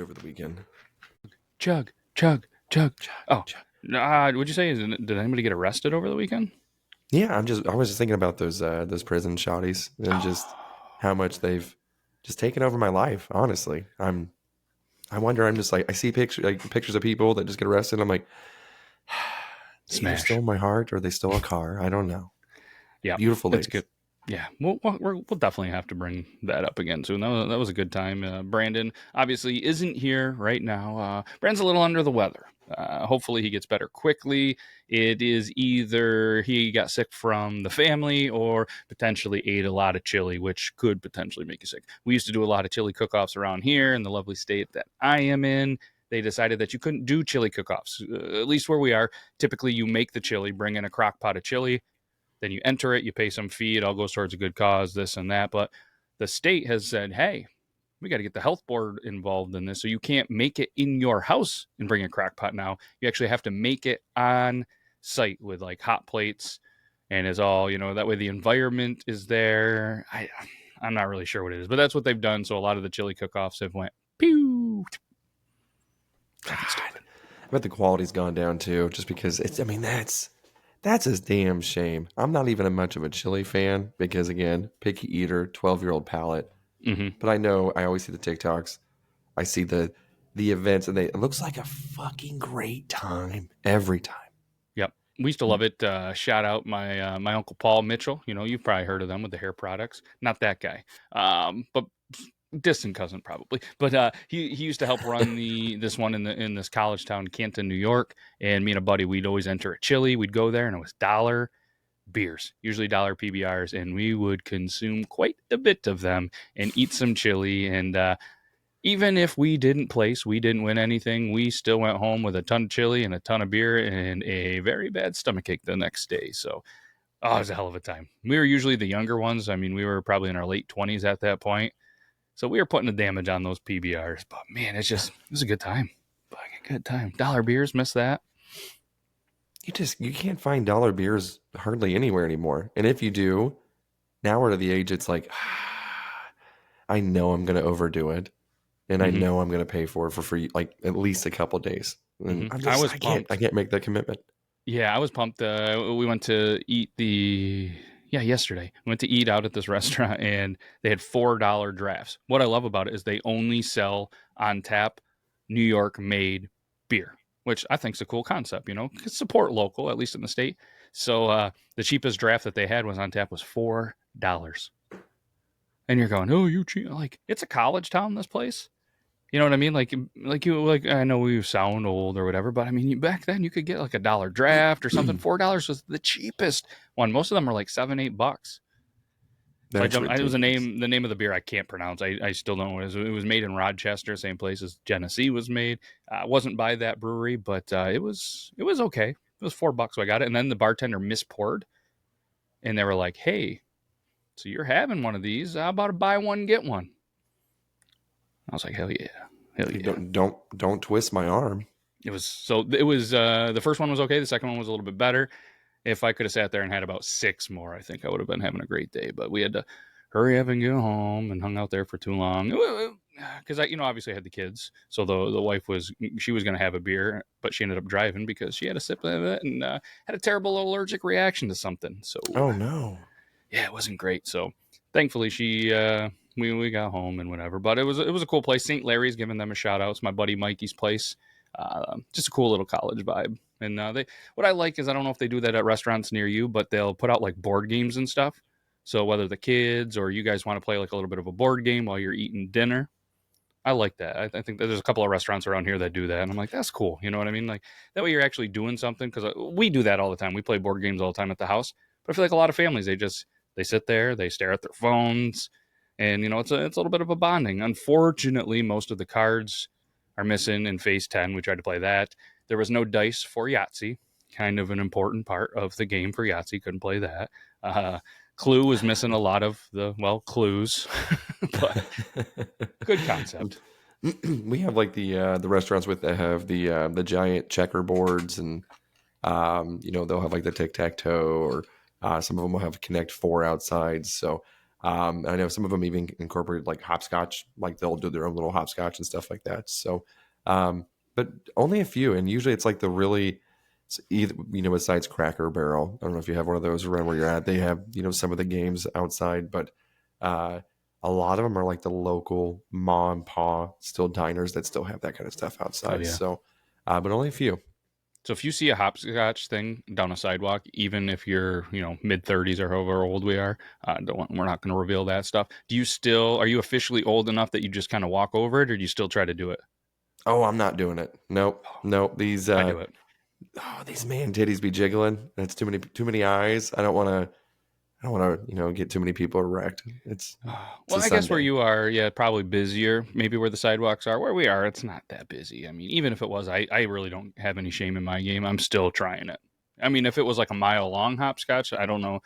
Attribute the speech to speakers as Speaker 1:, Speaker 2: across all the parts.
Speaker 1: over the weekend.
Speaker 2: Chug, chug, chug.
Speaker 1: Chug,
Speaker 2: Oh,
Speaker 1: chug.
Speaker 2: would you say did anybody get arrested over the weekend?
Speaker 1: Yeah, I was just thinking about those prison shotties and just how much they've just taken over my life. Honestly, I wonder. I'm just like I see pictures of people that just get arrested. I'm like, they either
Speaker 2: Smash.
Speaker 1: stole my heart or they stole a car. I don't know.
Speaker 2: Yeah,
Speaker 1: Beautiful
Speaker 2: that's
Speaker 1: ladies.
Speaker 2: good. Yeah, we'll definitely have to bring that up again soon. That was a good time. Brandon obviously isn't here right now. Brandon's a little under the weather. Hopefully he gets better quickly. It is either he got sick from the family or potentially ate a lot of chili, which could potentially make you sick. We used to do a lot of chili cook-offs around here in the lovely state that I am in. They decided that you couldn't do chili cook-offs, at least where we are. Typically, you make the chili, bring in a crock pot of chili, then you enter it, you pay some fee, it all goes towards a good cause, this and that. But the state has said, hey, we got to get the health board involved in this. So you can't make it in your house and bring a crock pot now. You actually have to make it on site with like hot plates, and it's all, that way the environment is there. I'm not really sure what it is, but that's what they've done. So a lot of the chili cook-offs have went pew.
Speaker 1: God, I bet the quality's gone down too, just because it's. I mean, that's a damn shame. I'm not even much of a chili fan because, again, picky eater, 12-year-old palate.
Speaker 2: Mm-hmm.
Speaker 1: But I know I always see the TikToks. I see the events, and it looks like a fucking great time every time.
Speaker 2: Yep. We used to love it. Shout out my Uncle Paul Mitchell. You've probably heard of them with the hair products. Not that guy, but distant cousin probably. But he used to help run this one in this college town, Canton, New York. And me and a buddy, we'd always enter a Chili. We'd go there, and it was dollar beers, usually dollar PBRs, and we would consume quite a bit of them and eat some chili. And even if we didn't place, we didn't win anything, we still went home with a ton of chili and a ton of beer and a very bad stomachache the next day. So, oh, it was a hell of a time. We were usually the younger ones. I mean, we were probably in our late 20s at that point. So we were putting the damage on those PBRs. But man, it was a good time. Fucking good time. Dollar beers, miss that.
Speaker 1: You can't find dollar beers hardly anywhere anymore. And if you do, now we're at the age it's like, I know I'm going to overdo it. And I
Speaker 2: Mm-hmm.
Speaker 1: know I'm going to pay for it for free, like at least a couple days. And
Speaker 2: Mm-hmm. I was pumped.
Speaker 1: I can't make that commitment.
Speaker 2: Yeah, I was pumped. We went to eat yesterday. We went to eat out at this restaurant and they had $4 drafts. What I love about it is they only sell on tap New York made beer, which I think is a cool concept, support local, at least in the state. So the cheapest draft that they had was on tap was $4. And you're going, oh, you cheap. Like, it's a college town, this place. You know what I mean? Like I know we sound old or whatever, but I mean, back then you could get like $1 draft or something. $4 was the cheapest one. Most of them were like $7-8. So
Speaker 1: That's
Speaker 2: it was
Speaker 1: ridiculous.
Speaker 2: the name of the beer I can't pronounce. I still don't know what it is. It was made in Rochester, same place as Genesee was made. Wasn't by that brewery, but it was okay. It was $4, so I got it. And then the bartender mispoured, and they were like, "Hey, so you're having one of these? How about a buy one get one?" I was like, "Hell yeah, hell
Speaker 1: You
Speaker 2: yeah!"
Speaker 1: don't twist my arm.
Speaker 2: It was the first one was okay. The second one was a little bit better. If I could have sat there and had about 6 more, I think I would have been having a great day. But we had to hurry up and get home and hung out there for too long. Because obviously I had the kids, so the wife she was going to have a beer, but she ended up driving because she had a sip of it and had a terrible allergic reaction to something. So
Speaker 1: Oh no.
Speaker 2: yeah, it wasn't great. So thankfully we got home and whatever. But it was a cool place. St. Larry's, giving them a shout out. It's my buddy Mikey's place. Just a cool little college vibe. And what I like is, I don't know if they do that at restaurants near you, but they'll put out like board games and stuff. So whether the kids or you guys want to play like a little bit of a board game while you're eating dinner, I like that. I think that there's a couple of restaurants around here that do that, and I'm like, that's cool. You know what I mean? Like, that way you're actually doing something, because we do that all the time. We play board games all the time at the house. But I feel like a lot of families, they sit there, they stare at their phones, and it's a little bit of a bonding. Unfortunately, most of the cards are missing in Phase 10. We tried to play that. There was no dice for Yahtzee, kind of an important part of the game for Yahtzee. Couldn't play that. Clue was missing a lot of clues, but good concept.
Speaker 1: We have like the restaurants that have the giant checkerboards, and they'll have like the tic tac toe, or some of them will have Connect Four outside. So I know some of them even incorporate like hopscotch, like they'll do their own little hopscotch and stuff like that. So, but only a few, and usually it's like the really, either, besides Cracker Barrel. I don't know if you have one of those around where you're at. They have some of the games outside, but a lot of them are like the local ma and pa still diners that still have that kind of stuff outside.
Speaker 2: Oh, yeah.
Speaker 1: So, but only a few.
Speaker 2: So if you see a hopscotch thing down a sidewalk, even if you're, mid 30s or however old we are, we're not going to reveal that stuff. Are you officially old enough that you just kind of walk over it, or do you still try to do it?
Speaker 1: Oh, I'm not doing it. Nope, nope. These
Speaker 2: I do it.
Speaker 1: these man titties be jiggling. It's too many eyes. I don't want to get too many people wrecked. It's
Speaker 2: Well, I guess where
Speaker 1: Sunday.
Speaker 2: you are, yeah, probably busier. Maybe where the sidewalks are. Where we are, it's not that busy. I mean, even if it was, I really don't have any shame in my game. I'm still trying it. I mean, if it was like a mile long hopscotch, I don't know.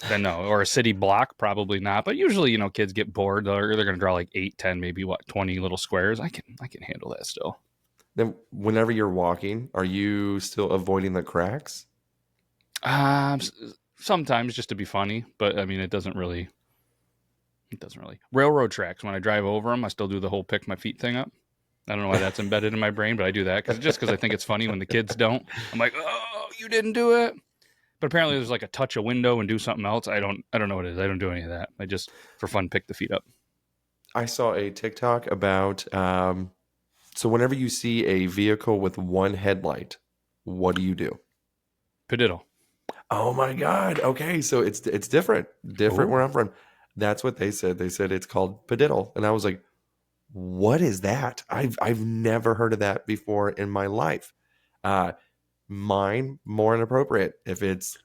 Speaker 2: Then no. Or a city block, probably not. But usually, thkids get bored. They're going to draw like 8, 10, maybe 20 little squares. I can handle that still.
Speaker 1: Then whenever you're walking, are you still avoiding the cracks?
Speaker 2: Sometimes just to be funny, but I mean, it doesn't really. Railroad tracks, when I drive over them, I still do the whole pick my feet thing up. I don't know why that's embedded in my brain, but I do that because I think it's funny when the kids don't. I'm like, oh, you didn't do it. But apparently there's like a touch a window and do something else. I don't know what it is. I don't do any of that. I just, for fun, pick the feet up.
Speaker 1: I saw a TikTok about so whenever you see a vehicle with one headlight, what do?
Speaker 2: Pediddle.
Speaker 1: Oh my God. Okay, so it's different. Different
Speaker 2: Ooh.
Speaker 1: where I'm from. That's what they said. They said it's called Padiddle. And I was like, what is that? I've never heard of that before in my life. Mine more inappropriate. If it's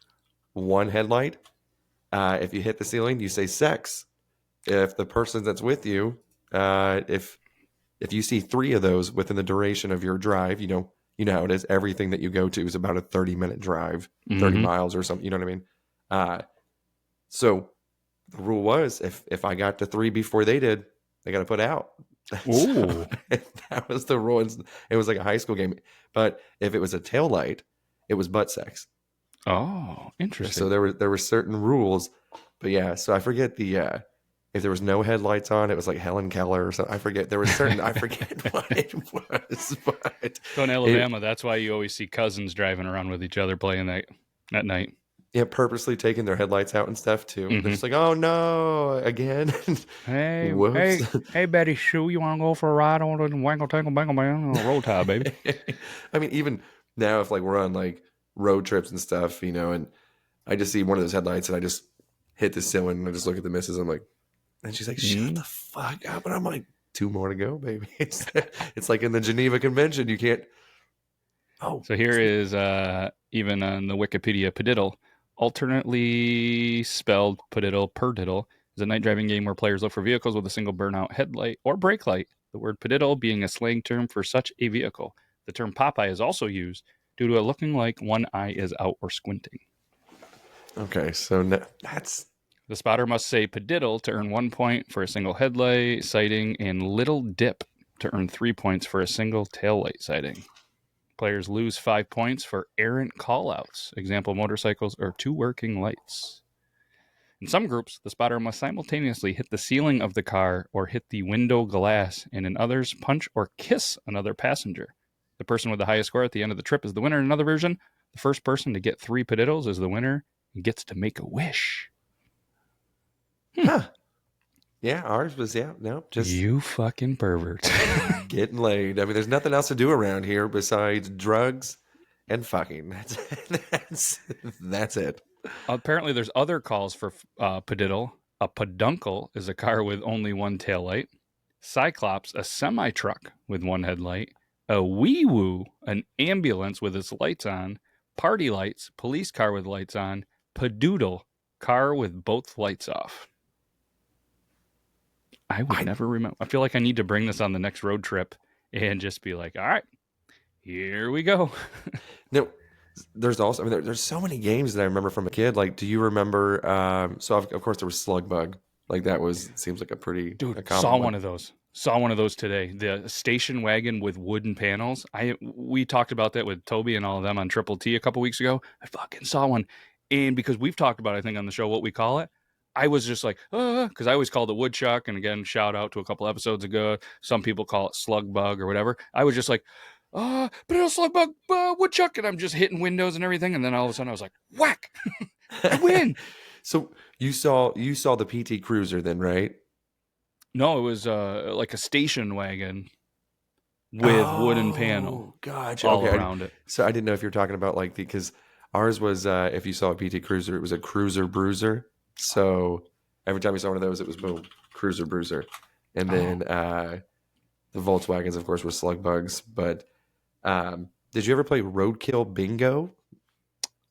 Speaker 1: one headlight, if you hit the ceiling, you say sex. If the person that's with you, if you see 3 of those within the duration of your drive, you know how it is. Everything that you go to is about a 30-minute drive, 30
Speaker 2: Mm-hmm.
Speaker 1: miles or something. You know what I mean? So the rule was if I got to 3 before they did, they got to put out.
Speaker 2: Ooh.
Speaker 1: So that was the rule. It was like a high school game. But if it was a tail light, it was butt sex.
Speaker 2: Oh, interesting.
Speaker 1: So there were certain rules. But yeah, so I forget the if there was no headlights on, it was like Helen Keller or something. I forget. There was certain I forget what it was. But
Speaker 2: So in Alabama, that's why you always see cousins driving around with each other playing that at night.
Speaker 1: yeah, purposely taking their headlights out and stuff too. They're
Speaker 2: Mm-hmm.
Speaker 1: just like, oh no, again.
Speaker 2: Hey,
Speaker 1: Whoops.
Speaker 2: hey, Betty Sue, you want to go for a ride on the Wangle Tangle Bangle Man on a roll tide, baby?
Speaker 1: I mean, even now, if like we're on like road trips and stuff, and I just see one of those headlights and I just hit the ceiling and I just look at the missus. I'm like, and she's like, shut the fuck up. And I'm like, 2 more to go, baby. It's like in the Geneva Convention. You can't. Oh,
Speaker 2: So here is even on the Wikipedia, Pediddle, alternately spelled Pediddle, is a night driving game where players look for vehicles with a single burnout headlight or brake light. The word Pediddle being a slang term for such a vehicle. The term Popeye is also used due to it looking like one eye is out or squinting.
Speaker 1: okay. So that's
Speaker 2: The spotter must say Pediddle to earn 1 point for a single headlight sighting, and Little Dip to earn 3 points for a single taillight sighting. Players lose 5 points for errant callouts. Example, motorcycles or 2 working lights. In some groups, the spotter must simultaneously hit the ceiling of the car or hit the window glass, and in others, punch or kiss another passenger. The person with the highest score at the end of the trip is the winner. In another version, the first person to get 3 Pediddles is the winner and gets to make a wish.
Speaker 1: huh. Yeah, ours was just
Speaker 2: You fucking pervert.
Speaker 1: getting laid. I mean, there's nothing else to do around here besides drugs and fucking. That's it.
Speaker 2: Apparently, there's other calls for Pediddle. A peduncle is a car with only one taillight. Cyclops, a semi-truck with one headlight. A wee-woo, an ambulance with its lights on. Party lights, police car with lights on. Padoodle, car with both lights off. I would never remember. I feel like I need to bring this on the next road trip and just be like, all right, here we go.
Speaker 1: No, there's also, I mean, there's so many games that I remember from a kid. Like, do you remember? So of course there was Slug Bug. Like seems like a pretty
Speaker 2: Dude,
Speaker 1: a common
Speaker 2: saw
Speaker 1: one.
Speaker 2: one of those. Saw one of those today. The station wagon with wooden panels. We talked about that with Toby and all of them on Triple T a couple weeks ago. I fucking saw one. And because we've talked about, I think, on the show what we call it, I was just like, because I always called it woodchuck. And again, shout out to a couple episodes ago. Some people call it slug bug or whatever. I was just like, Padiddle, slug bug, woodchuck. And I'm just hitting windows and everything. And then all of a sudden I was like, whack, I win.
Speaker 1: So you saw the PT Cruiser then, right?
Speaker 2: No, it was like a station wagon with wooden panel
Speaker 1: Oh, gotcha.
Speaker 2: all
Speaker 1: Okay.
Speaker 2: around it.
Speaker 1: So I didn't know if you're talking about like because ours was if you saw a PT Cruiser, it was a Cruiser Bruiser. So every time you saw one of those, it was boom, Cruiser Bruiser. And then the Volkswagens, of course, were slug bugs. But did you ever play Roadkill Bingo?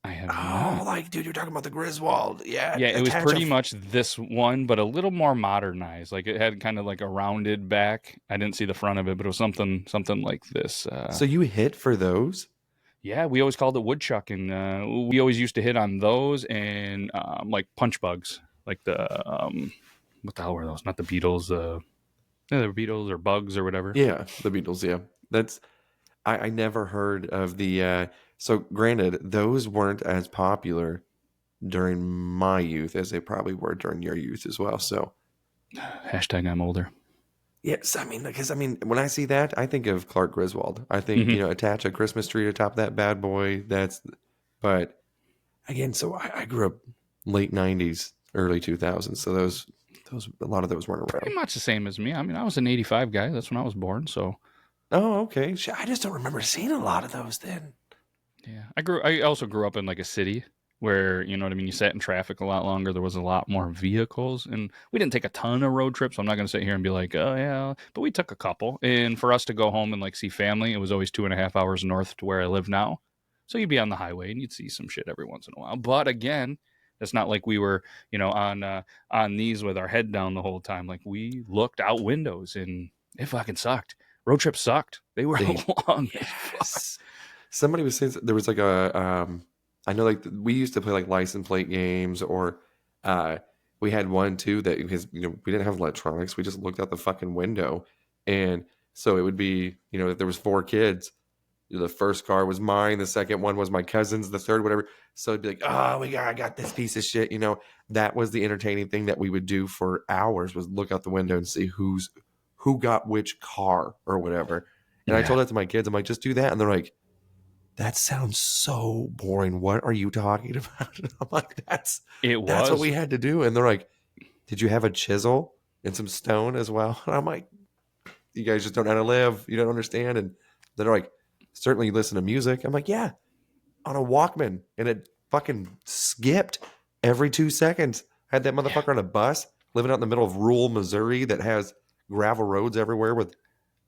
Speaker 2: I have
Speaker 1: Oh,
Speaker 2: not.
Speaker 1: like, dude, you're talking about the Griswold. Yeah,
Speaker 2: Yeah, it was
Speaker 1: attach a
Speaker 2: pretty much this one, but a little more modernized. Like it had kind of like a rounded back. I didn't see the front of it, but it was something like this.
Speaker 1: So you hit for those?
Speaker 2: Yeah, we always called it woodchuck, and we always used to hit on those and like punch bugs, like the what the hell were those? Not the beetles. Yeah, they were beetles or bugs or whatever.
Speaker 1: Yeah, the Beatles. Yeah, that's I never heard of the. So granted, those weren't as popular during my youth as they probably were during your youth as well. So
Speaker 2: Hashtag I'm older.
Speaker 1: yes, I mean, because I mean, when I see that, I think of Clark Griswold. I think
Speaker 2: Hmm.
Speaker 1: attach a Christmas tree atop that bad boy. But again, so I grew up late '90s, early 2000s. So those a lot of those weren't
Speaker 2: Pretty
Speaker 1: around.
Speaker 2: much the same as me. I mean, I was an '85 guy. That's when I was born. So
Speaker 1: Oh, okay. I just don't remember seeing a lot of those then.
Speaker 2: yeah, I also grew up in like a city where you know what I mean. You sat in traffic a lot longer. There was a lot more vehicles, and we didn't take a ton of road trips. I'm not going to sit here and be like, oh yeah, but we took a couple. And for us to go home and like see family, it was always 2.5 hours north to where I live now. So you'd be on the highway and you'd see some shit every once in a while. But again, it's not like we were on these with our head down the whole time. Like we looked out windows and it fucking sucked. Road trips sucked. They were
Speaker 1: They
Speaker 2: long as fuck.
Speaker 1: yes. Somebody was saying there was like a I know like we used to play like license plate games or uh we had one too that because we didn't have electronics, we just looked out the fucking window and so it would be if there was four kids, the first car was mine, the second one was my cousin's, the third whatever, so it'd be like, oh, I got this piece of shit. That was the entertaining thing that we would do for hours, was look out the window and see who got which car or whatever. And I
Speaker 2: Yeah,
Speaker 1: told that to my kids, I'm like, just do that. And they're like, that sounds so boring. What are you talking about? And I'm like,
Speaker 2: it
Speaker 1: that's what
Speaker 2: was.
Speaker 1: we had to do. And they're like, did you have a chisel and some stone as well? And I'm like, you guys just don't know how to live. You don't understand. And they're like, certainly you listen to music. I'm like, yeah, on a Walkman. And it fucking skipped every 2 seconds. I had that
Speaker 2: Yeah.
Speaker 1: motherfucker on a bus living out in the middle of rural Missouri that has gravel roads everywhere with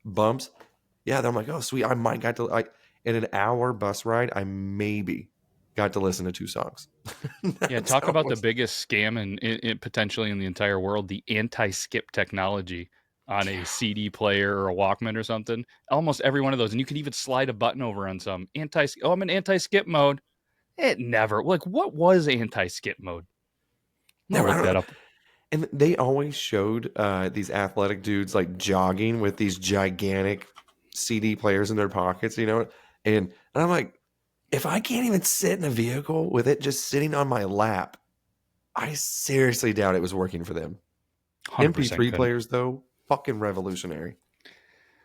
Speaker 1: bumps. Yeah, I'm like, oh, sweet. I might got to, in an hour bus ride, I maybe got to listen to two songs.
Speaker 2: Yeah,
Speaker 1: That's
Speaker 2: talk
Speaker 1: how it
Speaker 2: about the
Speaker 1: was.
Speaker 2: biggest scam in potentially in the entire world, the anti-skip technology on a CD player or a Walkman or something. Almost every one of those, and you could even slide a button over on some anti. Oh, I'm in anti-skip mode. It never like what was anti-skip mode? I'm gonna
Speaker 1: There, I
Speaker 2: look
Speaker 1: don't
Speaker 2: that
Speaker 1: know.
Speaker 2: up.
Speaker 1: And they always showed these athletic dudes like jogging with these gigantic CD players in their pockets. And I'm like, if I can't even sit in a vehicle with it just sitting on my lap, I seriously doubt it was working for them.
Speaker 2: 100%
Speaker 1: MP3
Speaker 2: couldn't.
Speaker 1: players, though, fucking revolutionary.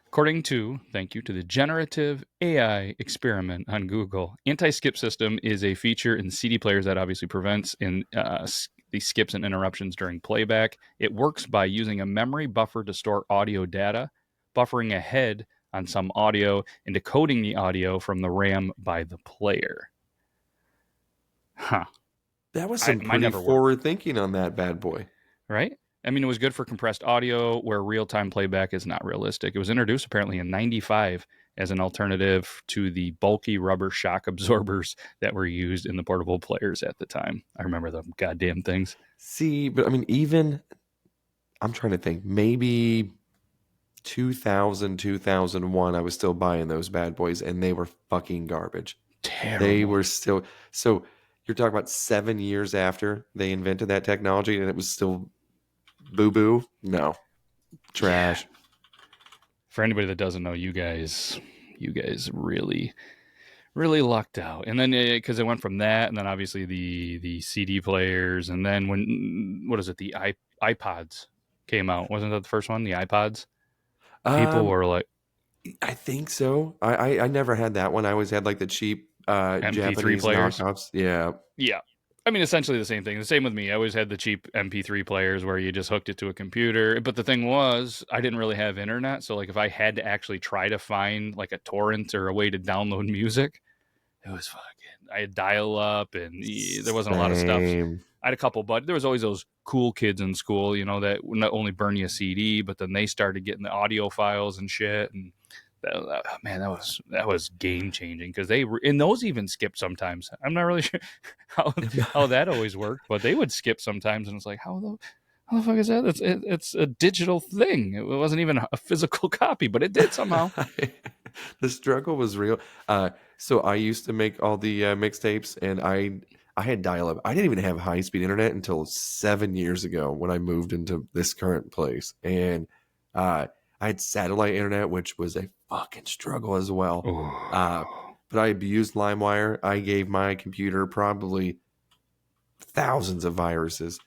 Speaker 2: According to, thank you to the generative AI experiment on Google, anti-skip system is a feature in CD players that obviously prevents the skips and interruptions during playback. It works by using a memory buffer to store audio data, buffering ahead on some audio, and decoding the audio from the RAM by the player. Huh.
Speaker 1: That was some
Speaker 2: Mine
Speaker 1: pretty
Speaker 2: never worked.
Speaker 1: forward thinking on that bad boy.
Speaker 2: Right? I mean, it was good for compressed audio where real time playback is not realistic. It was introduced apparently in '95 as an alternative to the bulky rubber shock absorbers that were used in the portable players at the time. I remember the goddamn things.
Speaker 1: See, but I mean, even I'm trying to think, maybe 2000, 2001, I was still buying those bad boys and they were fucking garbage. They
Speaker 2: Terrible.
Speaker 1: were still, so you're talking about 7 years after they invented that technology and it was still boo boo? No,
Speaker 2: Yeah.
Speaker 1: trash.
Speaker 2: For anybody that doesn't know, you guys really, really lucked out. And then because it went from that, and then obviously the CD players, and then when what is it, the iPods came out? Wasn't that the first one? The iPods. People
Speaker 1: Um,
Speaker 2: were like
Speaker 1: I think so. I never had that one. I always had like the cheap
Speaker 2: MP3
Speaker 1: Japanese
Speaker 2: players.
Speaker 1: knockoffs. Yeah.
Speaker 2: Yeah. I mean, essentially the same thing. The same with me. I always had the cheap MP3 players where you just hooked it to a computer. But the thing was, I didn't really have internet. So, like, if I had to actually try to find like a torrent or a way to download music, it was fucking. I had dial up, and there wasn't a lot of stuff.
Speaker 1: Same.
Speaker 2: I had a couple, but there was always those cool kids in school, that would not only burn you a CD, but then they started getting the audio files and shit. And man, that was game changing because and those even skipped sometimes. I'm not really sure how that always worked, but they would skip sometimes, and it's like how the fuck is that? It's a digital thing. It wasn't even a physical copy, but it did somehow.
Speaker 1: The struggle was real. So I used to make all the mixtapes, and I had dial up. I didn't even have high speed internet until 7 years ago when I moved into this current place, and I had satellite internet, which was a fucking struggle as well. Uh, but I abused LimeWire. I gave my computer probably thousands of viruses.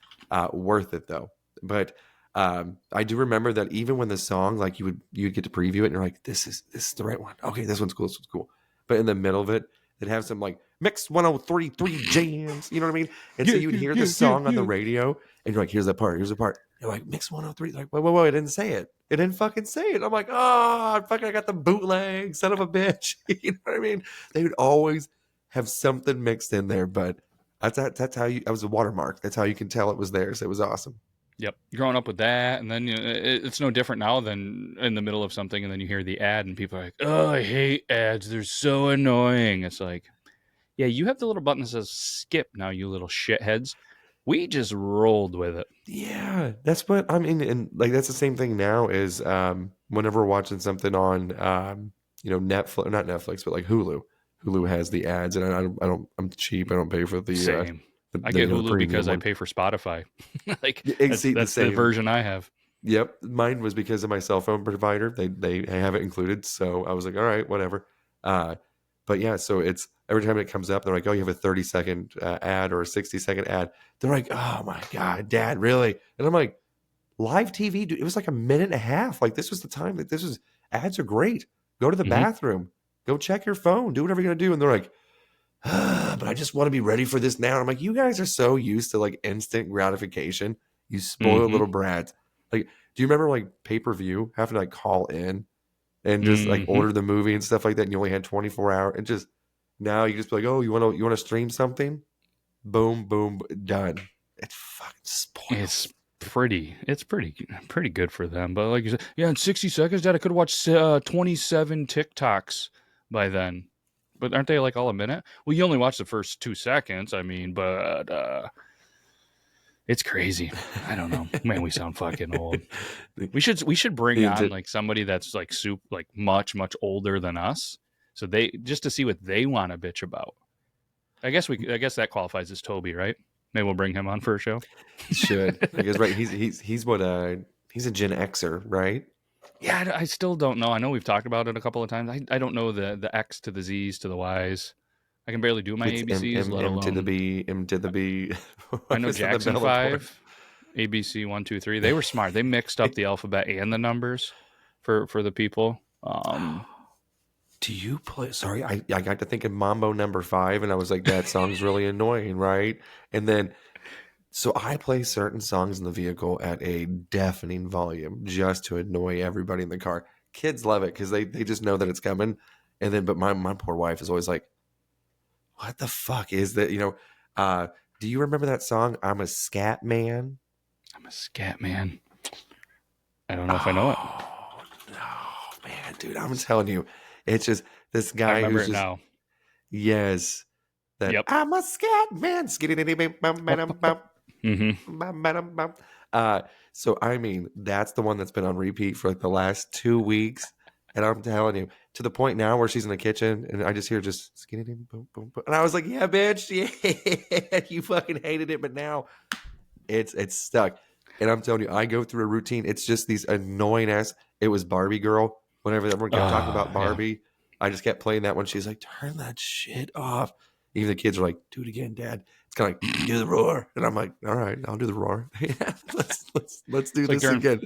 Speaker 1: Worth it though. But I do remember that even when the song, like you'd get to preview it, and you're like, this is the right one. Okay, this one's cool. This one's cool. But in the middle of it, it'd have some like mix 1033 jams. You know what I mean? And so you'd hear the song on the radio, and you're like, here's the part. Here's the part. You're like, mix 103. Like, whoa, it didn't say it. It didn't fucking say it. I'm like, oh, I got the bootleg, son of a bitch. You know what I mean? They would always have something mixed in there, but that's how you. That was a watermark. That's how you can tell it was theirs. It was awesome.
Speaker 2: Yep, growing up with that, and then it's no different now than in the middle of something, and then you hear the ad, and people are like, "Oh, I hate ads. They're so annoying." It's like, yeah, you have the little button that says "skip" now, you little shitheads. We just rolled with it.
Speaker 1: Yeah, that's what I mean, and like that's the same thing now. Is whenever we're watching something on Netflix, not Netflix, but like Hulu. Hulu has the ads, and I'm cheap. I don't pay for the
Speaker 2: Same. I
Speaker 1: the
Speaker 2: get Hulu
Speaker 1: premium
Speaker 2: because I
Speaker 1: one.
Speaker 2: pay for Spotify. Like
Speaker 1: See, the
Speaker 2: that's the
Speaker 1: same.
Speaker 2: version I have.
Speaker 1: Yep, mine was because of my cell phone provider. They have it included, so I was like, all right, whatever. Uh, but yeah, so it's every time it comes up, they're like, oh, you have a 30-second ad or a 60-second ad. They're like, oh my god, Dad, really? And I'm like, live TV, dude, it was like a minute and a half. Like this was the time that this was ads are great. Go to the
Speaker 2: Mm-hmm.
Speaker 1: bathroom, go check your phone, do whatever you're gonna do. And they're like, but I just want to be ready for this now. And I'm like, you guys are so used to like instant gratification. You spoiled
Speaker 2: Mm-hmm.
Speaker 1: little brats. Like, do you remember like pay-per-view having to like call in and just like
Speaker 2: Mm-hmm.
Speaker 1: order the movie and stuff like that? And you only had 24 hours and just now you just be like, oh, you want to stream something? Boom, boom, done. It's fucking spoiled.
Speaker 2: It's pretty good for them. But like you said, yeah, in 60 seconds, Dad, I could watch 27 TikToks by then. But aren't they like all a minute? Well, you only watch the first 2 seconds. I mean, but it's crazy. I don't know. Man, we sound fucking old. We should bring on like somebody that's like like much older than us, so they just to see what they want to bitch about. I guess that qualifies as Toby, right? Maybe we'll bring him on for a show.
Speaker 1: Should I guess right? He's what he's a Gen Xer, right?
Speaker 2: Yeah, I still don't know. I know we've talked about it a couple of times. I don't know the X to the Z's to the Y's. I can barely do my
Speaker 1: It's
Speaker 2: ABCs, let
Speaker 1: M to the
Speaker 2: alone.
Speaker 1: B, M to the B.
Speaker 2: I know
Speaker 1: Is that the
Speaker 2: Jackson
Speaker 1: Bella boy?
Speaker 2: 5, ABC 1, 2, 3. They were smart. They mixed up the alphabet and the numbers for the people.
Speaker 1: Do you play? Sorry, I got to thinking Mambo number 5, and I was like, that song's really annoying, right? And then, so I play certain songs in the vehicle at a deafening volume just to annoy everybody in the car. Kids love it because they just know that it's coming. And then, but my poor wife is always like, what the fuck is that? Do you remember that song, I'm a Scat Man?
Speaker 2: I'm a scat man. I don't know if I know it.
Speaker 1: Oh, no, man, dude, I'm telling you, it's just this
Speaker 2: I
Speaker 1: guy
Speaker 2: remember
Speaker 1: who's
Speaker 2: it
Speaker 1: just,
Speaker 2: now.
Speaker 1: yes, that
Speaker 2: Yep.
Speaker 1: I'm a scat man.
Speaker 2: Mm-hmm.
Speaker 1: So I mean, that's the one that's been on repeat for like the last 2 weeks. And I'm telling you, to the point now where she's in the kitchen and I just hear just skinny boom, boom, boom. And I was like, yeah, bitch, yeah, you fucking hated it, but now it's stuck. And I'm telling you, I go through a routine. It's just these annoying ass. It was Barbie girl. Whenever everyone kept talking about
Speaker 2: Yeah.
Speaker 1: Barbie, I just kept playing that one. She's like, turn that shit off. Even the kids are like, do it again, Dad. It's kind of like, do the roar. And I'm like, all right, I'll do the roar. let's do
Speaker 2: It's like
Speaker 1: this again.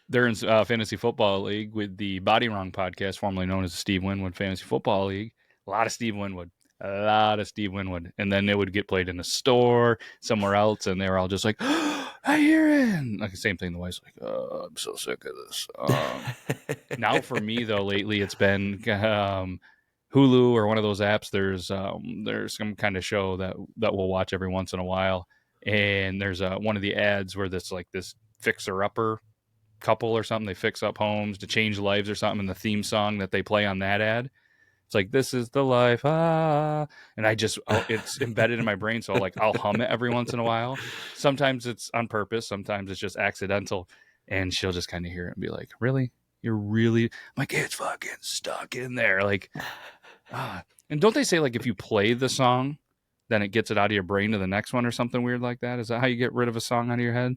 Speaker 2: they're in Fantasy Football League with the Body Wrong podcast, formerly known as the Steve Winwood Fantasy Football League. A lot of Steve Winwood. And then it would get played in a store somewhere else, and they were all just like, oh, I hear it. And like the same thing. The wife's like, oh, I'm so sick of this. Now for me, though, lately it's been Hulu or one of those apps. There's some kind of show that we'll watch every once in a while. And there's one of the ads where this like this fixer-upper couple or something. They fix up homes to change lives or something. And the theme song that they play on that ad, it's like, this is the life, and it's embedded in my brain. So I'll hum it every once in a while. Sometimes it's on purpose. Sometimes it's just accidental. And she'll just kind of hear it and be like, really? You're really, I'm like, it's fucking stuck in there. Like, and don't they say like, if you play the song, then it gets it out of your brain to the next one or something weird like that? Is that how you get rid of a song out of your head?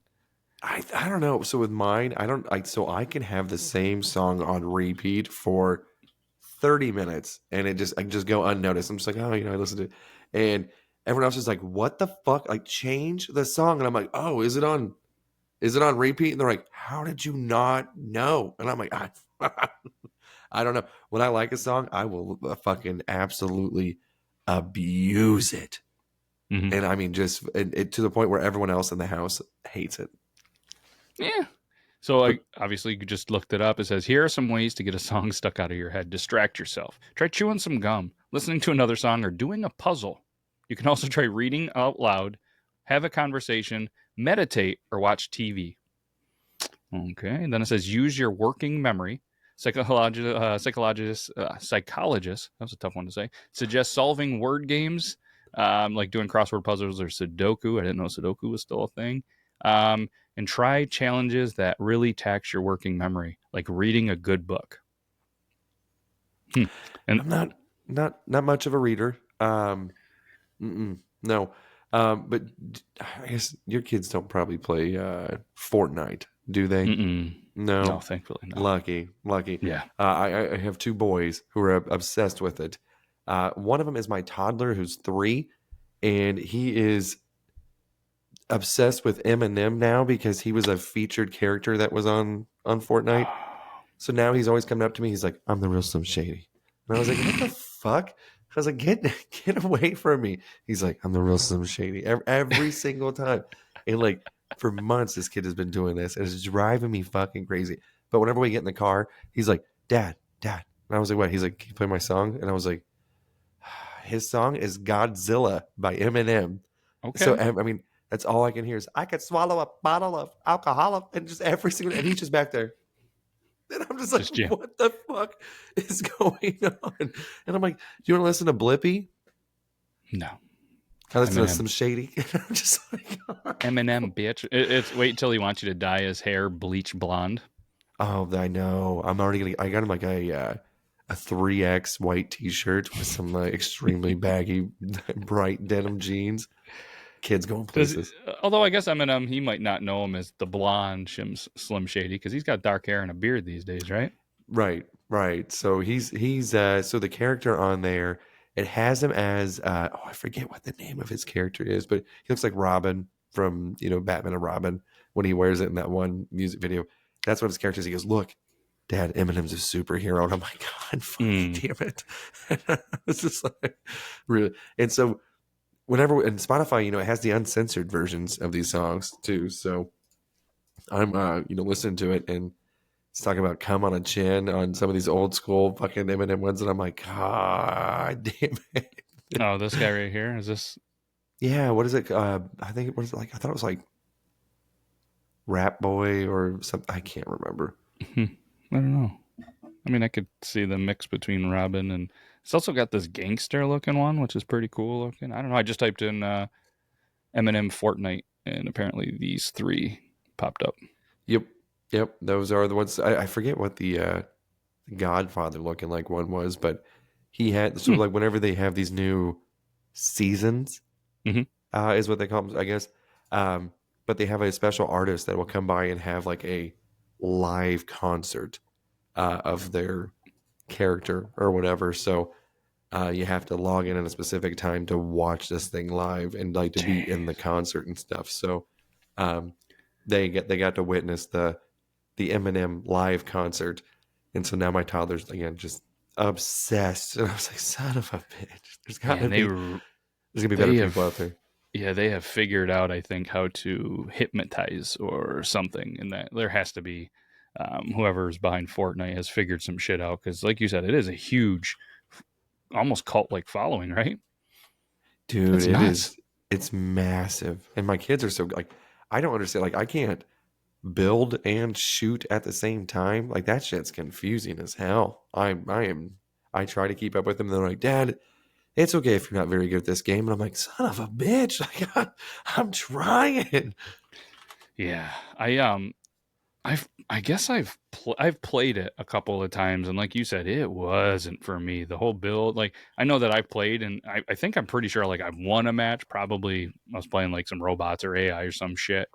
Speaker 1: I don't know. So with mine, so I can have the same song on repeat for 30 minutes and I can just go unnoticed. I'm just like, oh, I listened to it. And everyone else is like, what the fuck? Like, change the song. And I'm like, oh, is it on repeat? And they're like, how did you not know? And I'm like, I don't know. When I like a song, I will fucking absolutely abuse it.
Speaker 2: Mm-hmm.
Speaker 1: And I mean, just it to the point where everyone else in the house hates it.
Speaker 2: Yeah. So I obviously just looked it up. It says, here are some ways to get a song stuck out of your head. Distract yourself. Try chewing some gum, listening to another song, or doing a puzzle. You can also try reading out loud, have a conversation, meditate, or watch TV. Okay. And then it says, use your working memory. Psychologists, that was a tough one to say, suggest solving word games, like doing crossword puzzles or Sudoku. I didn't know Sudoku was still a thing. And try challenges that really tax your working memory, like reading a good book. And
Speaker 1: I'm not much of a reader. No. But I guess your kids don't probably play Fortnite, do they? No,
Speaker 2: thankfully not.
Speaker 1: Lucky.
Speaker 2: Yeah.
Speaker 1: I have two boys who are obsessed with it. One of them is my toddler who's 3, and he is obsessed with Eminem now because he was a featured character that was on Fortnite. So now he's always coming up to me. He's like, I'm the real Slim Shady. And I was like, what the fuck? I was like, get away from me. He's like, I'm the real Slim Shady. Every single time. And like for months, this kid has been doing this. And it's driving me fucking crazy. But whenever we get in the car, he's like, Dad. And I was like, what? He's like, can you play my song? And I was like, his song is Godzilla by Eminem.
Speaker 2: Okay.
Speaker 1: So, I mean, that's all I can hear is, I could swallow a bottle of alcohol. And just every single, and he's just back there. And I'm just like, what the fuck is going on? And I'm like, do you want to listen to Blippi?
Speaker 2: No.
Speaker 1: I listen to some Shady. I'm just like,
Speaker 2: Eminem, bitch. It's wait until he wants you to dye his hair bleach blonde.
Speaker 1: Oh, I know. I'm already gonna. I got him like a 3X white T-shirt with some extremely baggy, bright denim jeans. Kids going places.
Speaker 2: Although I guess Eminem, he might not know him as the blonde Slim Shady because he's got dark hair and a beard these days, right?
Speaker 1: Right. So he's so the character on there, it has him as I forget what the name of his character is, but he looks like Robin from Batman and Robin when he wears it in that one music video. That's what his character is. He goes, look, Dad, Eminem's a superhero. And I'm like, God, fucking damn it. It's just like, really. And so whenever, and Spotify, it has the uncensored versions of these songs too. So I'm, listening to it, and it's talking about come on a chin on some of these old school fucking Eminem ones. And I'm like, God damn it.
Speaker 2: Oh, this guy right here? Is this?
Speaker 1: Yeah. What is it? I think it was like, I thought it was like Rap Boy or something. I can't remember.
Speaker 2: I don't know. I mean, I could see the mix between Robin and it's also got this gangster looking one, which is pretty cool looking. I don't know. I just typed in Eminem Fortnite, and apparently these 3 popped up.
Speaker 1: Yep. Those are the ones. I forget what the Godfather looking like one was, but he had like whenever they have these new seasons, is what they call them, I guess. But they have a special artist that will come by and have like a live concert of their character or whatever. So you have to log in at a specific time to watch this thing live and like to be in the concert and stuff. So um, they got to witness the Eminem live concert, and so now my toddler's again just obsessed. And I was like, son of a bitch,
Speaker 2: Man,
Speaker 1: there's gonna be better
Speaker 2: they
Speaker 1: people out
Speaker 2: have
Speaker 1: there.
Speaker 2: yeah, they have figured out, I think, how to hypnotize or something. And that there has to be whoever's behind Fortnite has figured some shit out because, like you said, it is a huge, almost cult-like following, right?
Speaker 1: Dude,
Speaker 2: That's nuts.
Speaker 1: it's massive. And my kids are so like I don't understand. Like I can't build and shoot at the same time. Like that shit's confusing as hell. I try to keep up with them. They're like, Dad, it's okay if you're not very good at this game. And I'm like, son of a bitch. Like I'm trying.
Speaker 2: Yeah, I guess I've played it a couple of times, and like you said, it wasn't for me. The whole build, like I know that I've played, and I think I'm pretty sure like I've won a match. Probably I was playing like some robots or AI or some shit.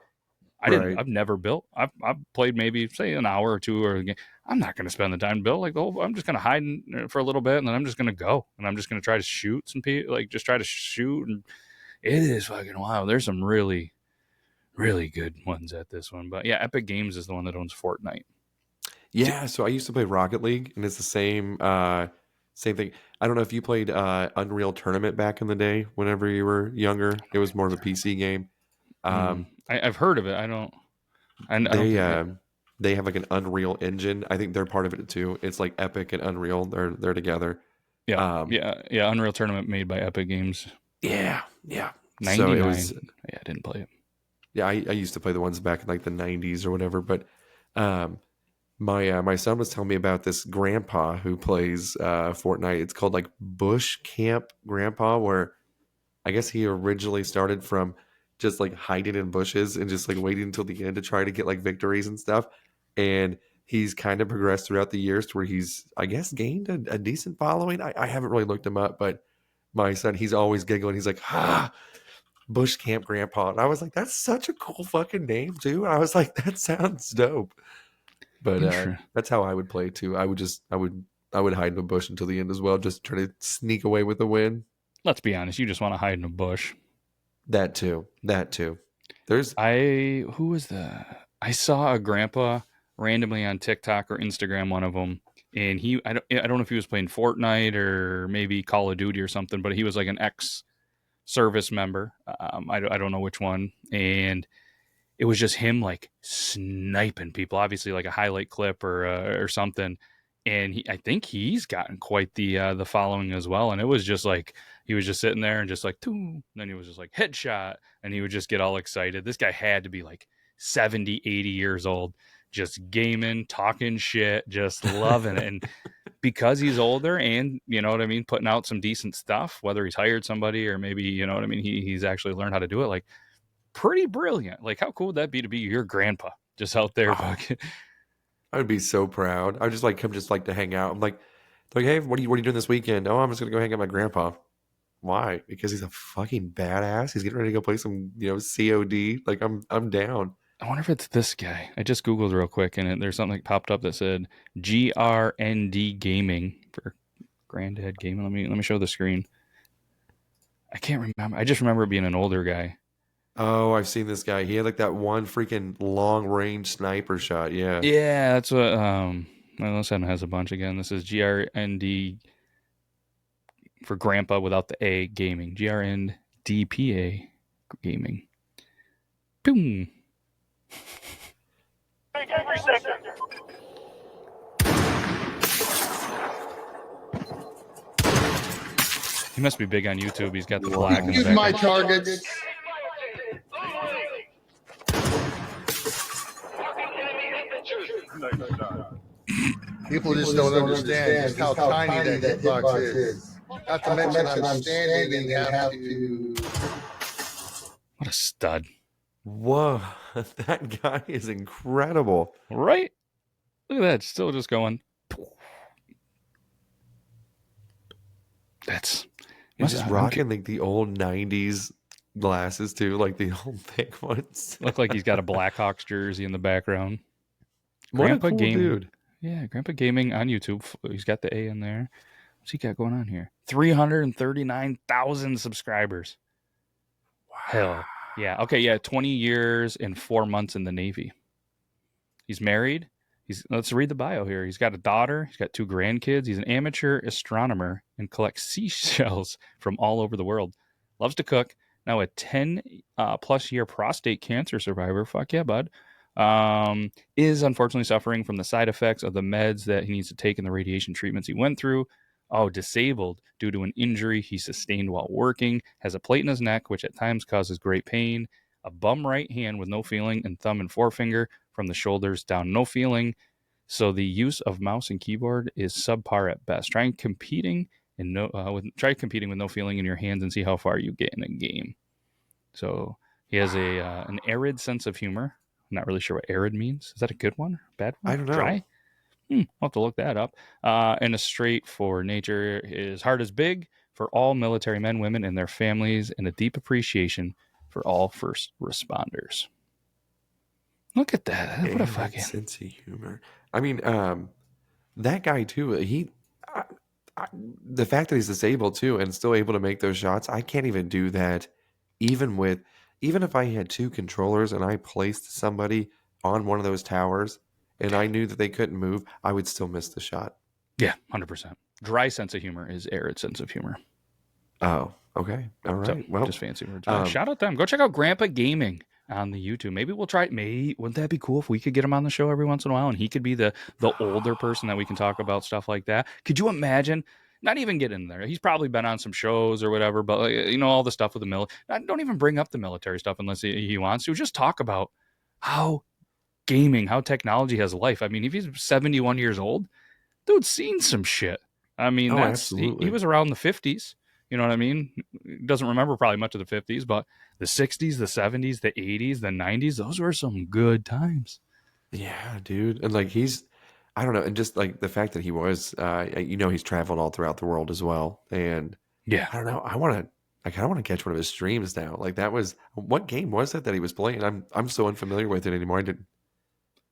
Speaker 1: Right.
Speaker 2: I've never built. I've played maybe say an hour or two or a game. I'm not going to spend the time to build like the whole. I'm just going to hide for a little bit, and then I'm just going to go, and I'm just going to try to shoot some people, like just try to shoot, and it is fucking wild. There's some really good ones at this one. But yeah, Epic Games is the one that owns Fortnite.
Speaker 1: Yeah. So I used to play Rocket League, and it's the same thing. I don't know if you played Unreal Tournament back in the day whenever you were younger. It was more of a PC game. Um,
Speaker 2: I've heard of it. I don't
Speaker 1: they
Speaker 2: think I.
Speaker 1: they have like an Unreal engine. I think they're part of it too. It's like Epic and Unreal. They're together.
Speaker 2: Yeah,
Speaker 1: Um,
Speaker 2: yeah. Unreal Tournament made by Epic Games.
Speaker 1: yeah. So it was
Speaker 2: 99. Yeah, I didn't play it.
Speaker 1: yeah. I used to play the ones back in like the '90s or whatever. But um, my son was telling me about this grandpa who plays Fortnite. It's called like Bush Camp Grandpa, where I guess he originally started from just like hiding in bushes and just like waiting until the end to try to get like victories and stuff. And he's kind of progressed throughout the years to where he's, I guess, gained a decent following. I haven't really looked him up, but my son, he's always giggling. He's like, Bush Camp Grandpa. And I was like, that's such a cool fucking name, too. And I was like, that sounds dope. But
Speaker 2: Interesting.
Speaker 1: that's how I would play too. I would hide in a bush until the end as well, just try to sneak away with the win.
Speaker 2: Let's be honest. You just want to hide in a bush.
Speaker 1: That too. That too. There's
Speaker 2: Who was the? I saw a grandpa randomly on TikTok or Instagram, one of them, and I don't know if he was playing Fortnite or maybe Call of Duty or something, but he was like an ex service member. I don't know which one, and it was just him like sniping people, obviously like a highlight clip or something. And I think he's gotten quite the following as well. And it was just like he was just sitting there and just like, and then he was just like headshot, and he would just get all excited. This guy had to be like 70, 80 years old, just gaming, talking shit, just loving it. And because he's older and you know what I mean, putting out some decent stuff, whether he's hired somebody or maybe you know what I mean, he's actually learned how to do it. Like pretty brilliant. Like, how cool would that be to be your grandpa just out there
Speaker 1: oh,
Speaker 2: fucking?
Speaker 1: I would be so proud. I would just like come just like to hang out. I'm like, hey, what are you doing this weekend? Oh, I'm just gonna go hang out with my grandpa. Why? Because he's a fucking badass. He's getting ready to go play some, COD. Like I'm down.
Speaker 2: I wonder if it's this guy. I just Googled real quick and there's something that popped up that said GRND Gaming for Granddad Gaming. Let me show the screen. I can't remember. I just remember it being an older guy.
Speaker 1: Oh, I've seen this guy. He had like that one freaking long range sniper shot. Yeah.
Speaker 2: Yeah, that's what well, this one has a bunch again. This is GRND for grandpa without the A gaming. GRNDPA gaming. Boom. He must be big on YouTube. He's got the black in the
Speaker 3: Use my
Speaker 2: background.
Speaker 3: targets. People just don't understand just how tiny that hitbox is. Not to mention I'm standing and have to.
Speaker 2: What a stud.
Speaker 1: Whoa, that guy is incredible.
Speaker 2: Right? Look at that. Still just going. That's.
Speaker 1: He's just rocking like the old '90s glasses too, like the old thick ones.
Speaker 2: Look like he's got a Blackhawks jersey in the background.
Speaker 1: What a
Speaker 2: Grandpa
Speaker 1: cool
Speaker 2: gaming.
Speaker 1: dude.
Speaker 2: Yeah, Grandpa Gaming on YouTube. He's got the A in there. What's he got going on here? 339,000 subscribers. Hell. Yeah. Okay. Yeah. 20 years and 4 months in the Navy. He's married. Let's read the bio here. He's got a daughter. He's got 2 grandkids. He's an amateur astronomer and collects seashells from all over the world. Loves to cook. Now a 10 plus year prostate cancer survivor. Fuck yeah, bud. Is unfortunately suffering from the side effects of the meds that he needs to take and the radiation treatments he went through. Oh, disabled due to an injury he sustained while working. Has a plate in his neck, which at times causes great pain. A bum right hand with no feeling, and thumb and forefinger from the shoulders down, no feeling. So the use of mouse and keyboard is subpar at best. Try competing with no feeling in your hands and see how far you get in a game. So he has an arid sense of humor. I'm not really sure what arid means. Is that a good one? Bad one?
Speaker 1: I don't know.
Speaker 2: Dry? I'll have to look that up. And a straight for nature. His heart is big for all military men, women, and their families, and a deep appreciation for all first responders. Look at that. What a fucking
Speaker 1: sense of humor. I mean, that guy too. The fact that he's disabled too and still able to make those shots, I can't even do that. Even if I had 2 controllers and I placed somebody on one of those towers and I knew that they couldn't move, I would still miss the shot.
Speaker 2: Yeah, 100%. Dry sense of humor is arid sense of humor.
Speaker 1: Oh, okay. All right.
Speaker 2: So,
Speaker 1: well,
Speaker 2: just fancy words. Shout out to them. Go check out Grandpa Gaming on the YouTube. Maybe we'll try it. Wouldn't that be cool if we could get him on the show every once in a while and he could be the older person that we can talk about stuff like that? Could you imagine? Not even get in there. He's probably been on some shows or whatever, but all the stuff with the military. Don't even bring up the military stuff unless he wants to. Just talk about how technology has life. I mean, if he's 71 years old, dude's seen some shit. I mean, he was around the 50s. You know what I mean? Doesn't remember probably much of the 50s, but the 60s, the 70s, the 80s, the 90s, those were some good times.
Speaker 1: Yeah, dude. And I don't know. And just like the fact that he was, he's traveled all throughout the world as well. And
Speaker 2: yeah,
Speaker 1: I don't know. I kind of want to catch one of his streams now. Like what game was it that he was playing? I'm so unfamiliar with it anymore. I didn't.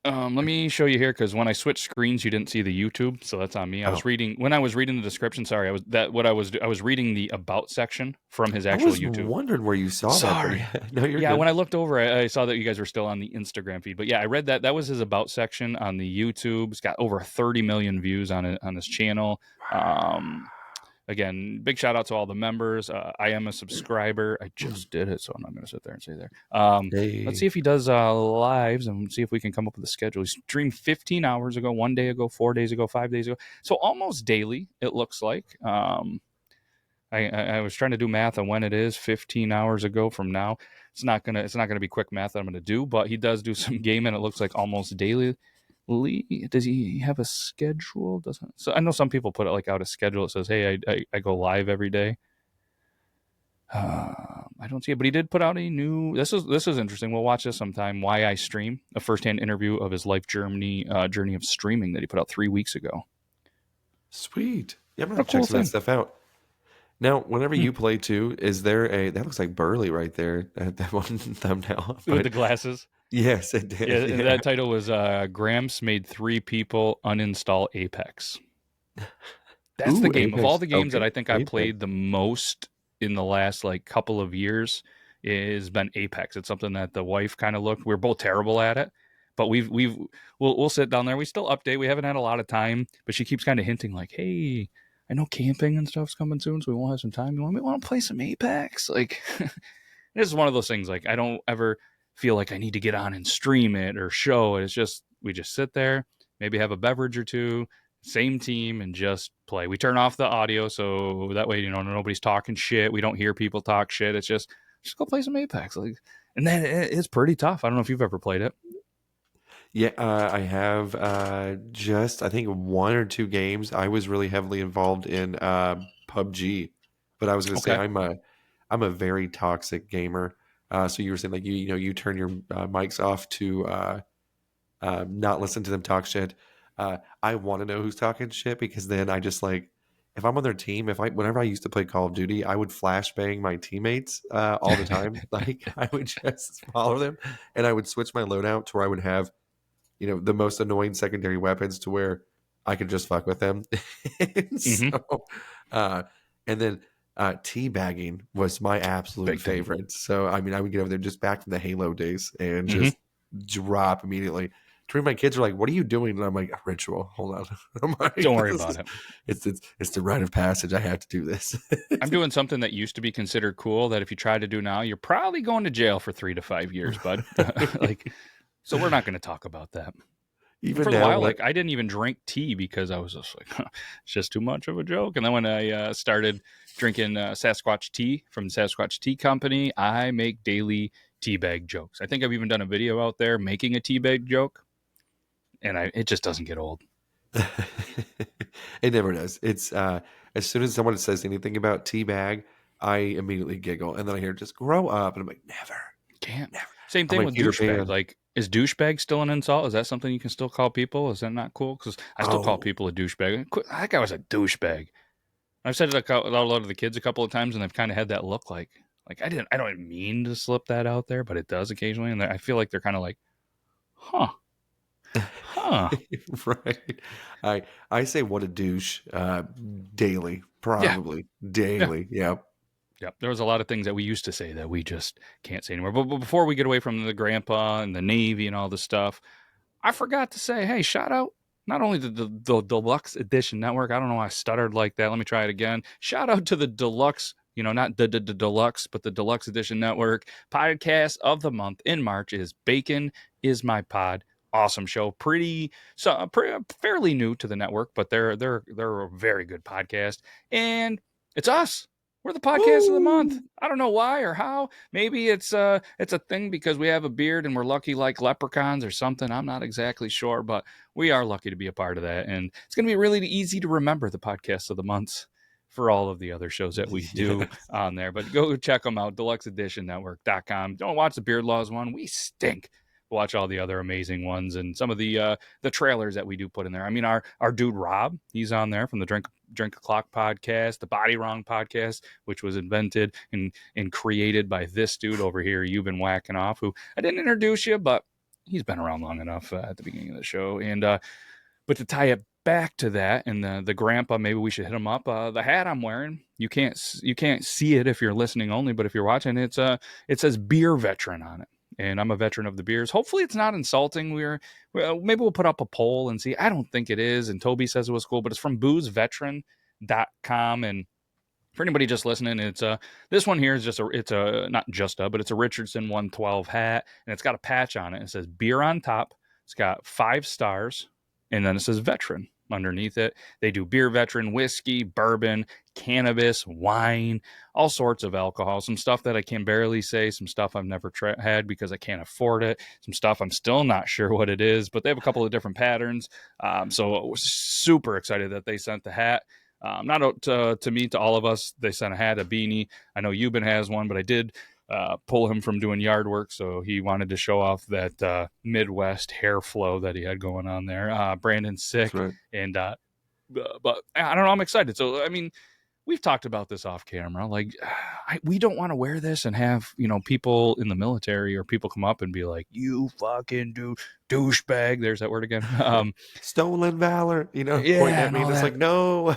Speaker 2: Let me show you here because when I switched screens, you didn't see the YouTube, so that's on me. I was reading the description. Sorry, I was reading the about section from his actual YouTube. I was
Speaker 1: wondering where you saw that.
Speaker 2: No, you're good. When I looked over, I saw that you guys were still on the Instagram feed. But yeah, I read that. That was his about section on the YouTube. It's got over 30 million views on it on his channel. Again, big shout out to all the members. I am a subscriber. I just did it, so I'm not going to sit there and say there. Let's see if he does lives and see if we can come up with a schedule. He streamed 15 hours ago, 1 day ago, 4 days ago, 5 days ago. So almost daily, it looks like. I was trying to do math on when it is 15 hours ago from now. It's not gonna be quick math that I'm gonna do, but he does do some gaming. It looks like almost daily. Does he have a schedule? Doesn't. So I know some people put it like out a schedule. It says, "Hey, I go live every day." I don't see it, but he did put out a new. This is interesting. We'll watch this sometime. Why I stream, a firsthand interview of his life journey of streaming that he put out 3 weeks ago.
Speaker 1: Sweet. Yeah, I'm gonna check some of that stuff out. Now, whenever you play too, is there that looks like Burley right there at that one thumbnail
Speaker 2: with the glasses?
Speaker 1: Yes, it did.
Speaker 2: Yeah. That title was Gramps made 3 people uninstall Apex. That's the game. Apex. Of all the games that I think I played the most in the last couple of years has been Apex. It's something that the wife kind of looked. We're both terrible at it, but we'll sit down there. We still update. We haven't had a lot of time, but she keeps kind of hinting like, "Hey, I know camping and stuff's coming soon, so we won't have some time. You want to play some Apex?" Like, this is one of those things. Like, I don't ever feel like I need to get on and stream it or show it. It's just we just sit there, maybe have a beverage or two, same team, and just play. We turn off the audio so that way nobody's talking shit. We don't hear people talk shit. It's just go play some Apex. And then it's pretty tough. I don't know if you've ever played it.
Speaker 1: Yeah, I have just I think 1 or 2 games. I was really heavily involved in PUBG, but I was going to say I'm a very toxic gamer. So you were saying you turn your mics off to not listen to them talk shit. I want to know who's talking shit because then I just if I'm on their team, whenever I used to play Call of Duty, I would flashbang my teammates all the time. I would just follow them and I would switch my loadout to where I would have the most annoying secondary weapons to where I could just fuck with them. And so, and then teabagging was my absolute
Speaker 2: Big time.
Speaker 1: favorite. So, I mean, I would get over there just back from the Halo days and just drop immediately. My kids are like, "What are you doing?" And I'm like, "A ritual. Hold on." I'm like,
Speaker 2: Don't worry about it.
Speaker 1: It's the rite of passage. I have to do this.
Speaker 2: I'm doing something that used to be considered cool that if you try to do now, you're probably going to jail for 3 to 5 years, bud. So we're not going to talk about that.
Speaker 1: Even
Speaker 2: for a
Speaker 1: now,
Speaker 2: while, I didn't even drink tea because I was just like, it's just too much of a joke. And then when I started drinking Sasquatch tea from Sasquatch Tea Company, I make daily tea bag jokes. I think I've even done a video out there making a tea bag joke, and it just doesn't get old.
Speaker 1: It never does. It's as soon as someone says anything about teabag, I immediately giggle, and then I hear just grow up, and I'm like, never.
Speaker 2: Same thing
Speaker 1: like
Speaker 2: with
Speaker 1: Peter
Speaker 2: douchebag.
Speaker 1: Pan.
Speaker 2: Like, is douchebag still an insult? Is that something you can still call people? Is that not cool? Because I still call people a douchebag. That guy was a douchebag. I've said it a lot of the kids a couple of times, and they've kind of had that look like I don't mean to slip that out there, but it does occasionally, and I feel like they're kind of like, huh.
Speaker 1: Right. I say what a douche daily, probably daily. Yeah.
Speaker 2: Yep. There was a lot of things that we used to say that we just can't say anymore. But before we get away from the grandpa and the Navy and all this stuff, I forgot to say, hey, shout out not only to the Deluxe Edition Network. I don't know why I stuttered like that. Let me try it again. Shout out to the Deluxe, not the Deluxe, but the Deluxe Edition Network. Podcast of the month in March is Bacon is My Pod. Awesome show. Fairly new to the network, but they're a very good podcast. And it's us. We're the podcast of the month. I don't know why or how. Maybe it's a thing because we have a beard and we're lucky like leprechauns or something. I'm not exactly sure, but we are lucky to be a part of that. And it's going to be really easy to remember the podcast of the months for all of the other shows that we do on there. But go check them out, deluxeeditionnetwork.com. Don't watch the Beard Laws one. We stink. Watch all the other amazing ones and some of the trailers that we do put in there. I mean, our dude Rob, he's on there from the Drink O'Clock podcast, the Body Wrong podcast, which was invented and created by this dude over here you've been whacking off, who I didn't introduce you, but he's been around long enough at the beginning of the show. And but to tie it back to that and the grandpa, maybe we should hit him up. The hat I'm wearing, you can't see it if you're listening only, but if you're watching, it says beer veteran on it. And I'm a veteran of the beers. Hopefully it's not insulting. Maybe we'll put up a poll and see. I don't think it is. And Toby says it was cool, but it's from boozeveteran.com. And for anybody just listening, it's this one here is but it's a Richardson 112 hat, and it's got a patch on it. It says beer on top. It's got 5 stars, and then it says veteran underneath it. They do beer veteran, whiskey, bourbon, cannabis, wine, all sorts of alcohol, some stuff that I can barely say, some stuff I've never had because I can't afford it, some stuff I'm still not sure what it is, but they have a couple of different patterns. So I was super excited that they sent the hat. Not to me, to all of us, they sent a hat, a beanie. I know Euban has one, but I did pull him from doing yard work, so he wanted to show off that Midwest hair flow that he had going on there. Brandon's sick, right. And but I don't know, I'm excited. So I mean, we've talked about this off camera. Like, we don't want to wear this and have people in the military or people come up and be like, "You fucking douchebag." There's that word again.
Speaker 1: Stolen valor.
Speaker 2: Yeah,
Speaker 1: point at me. It's like, no.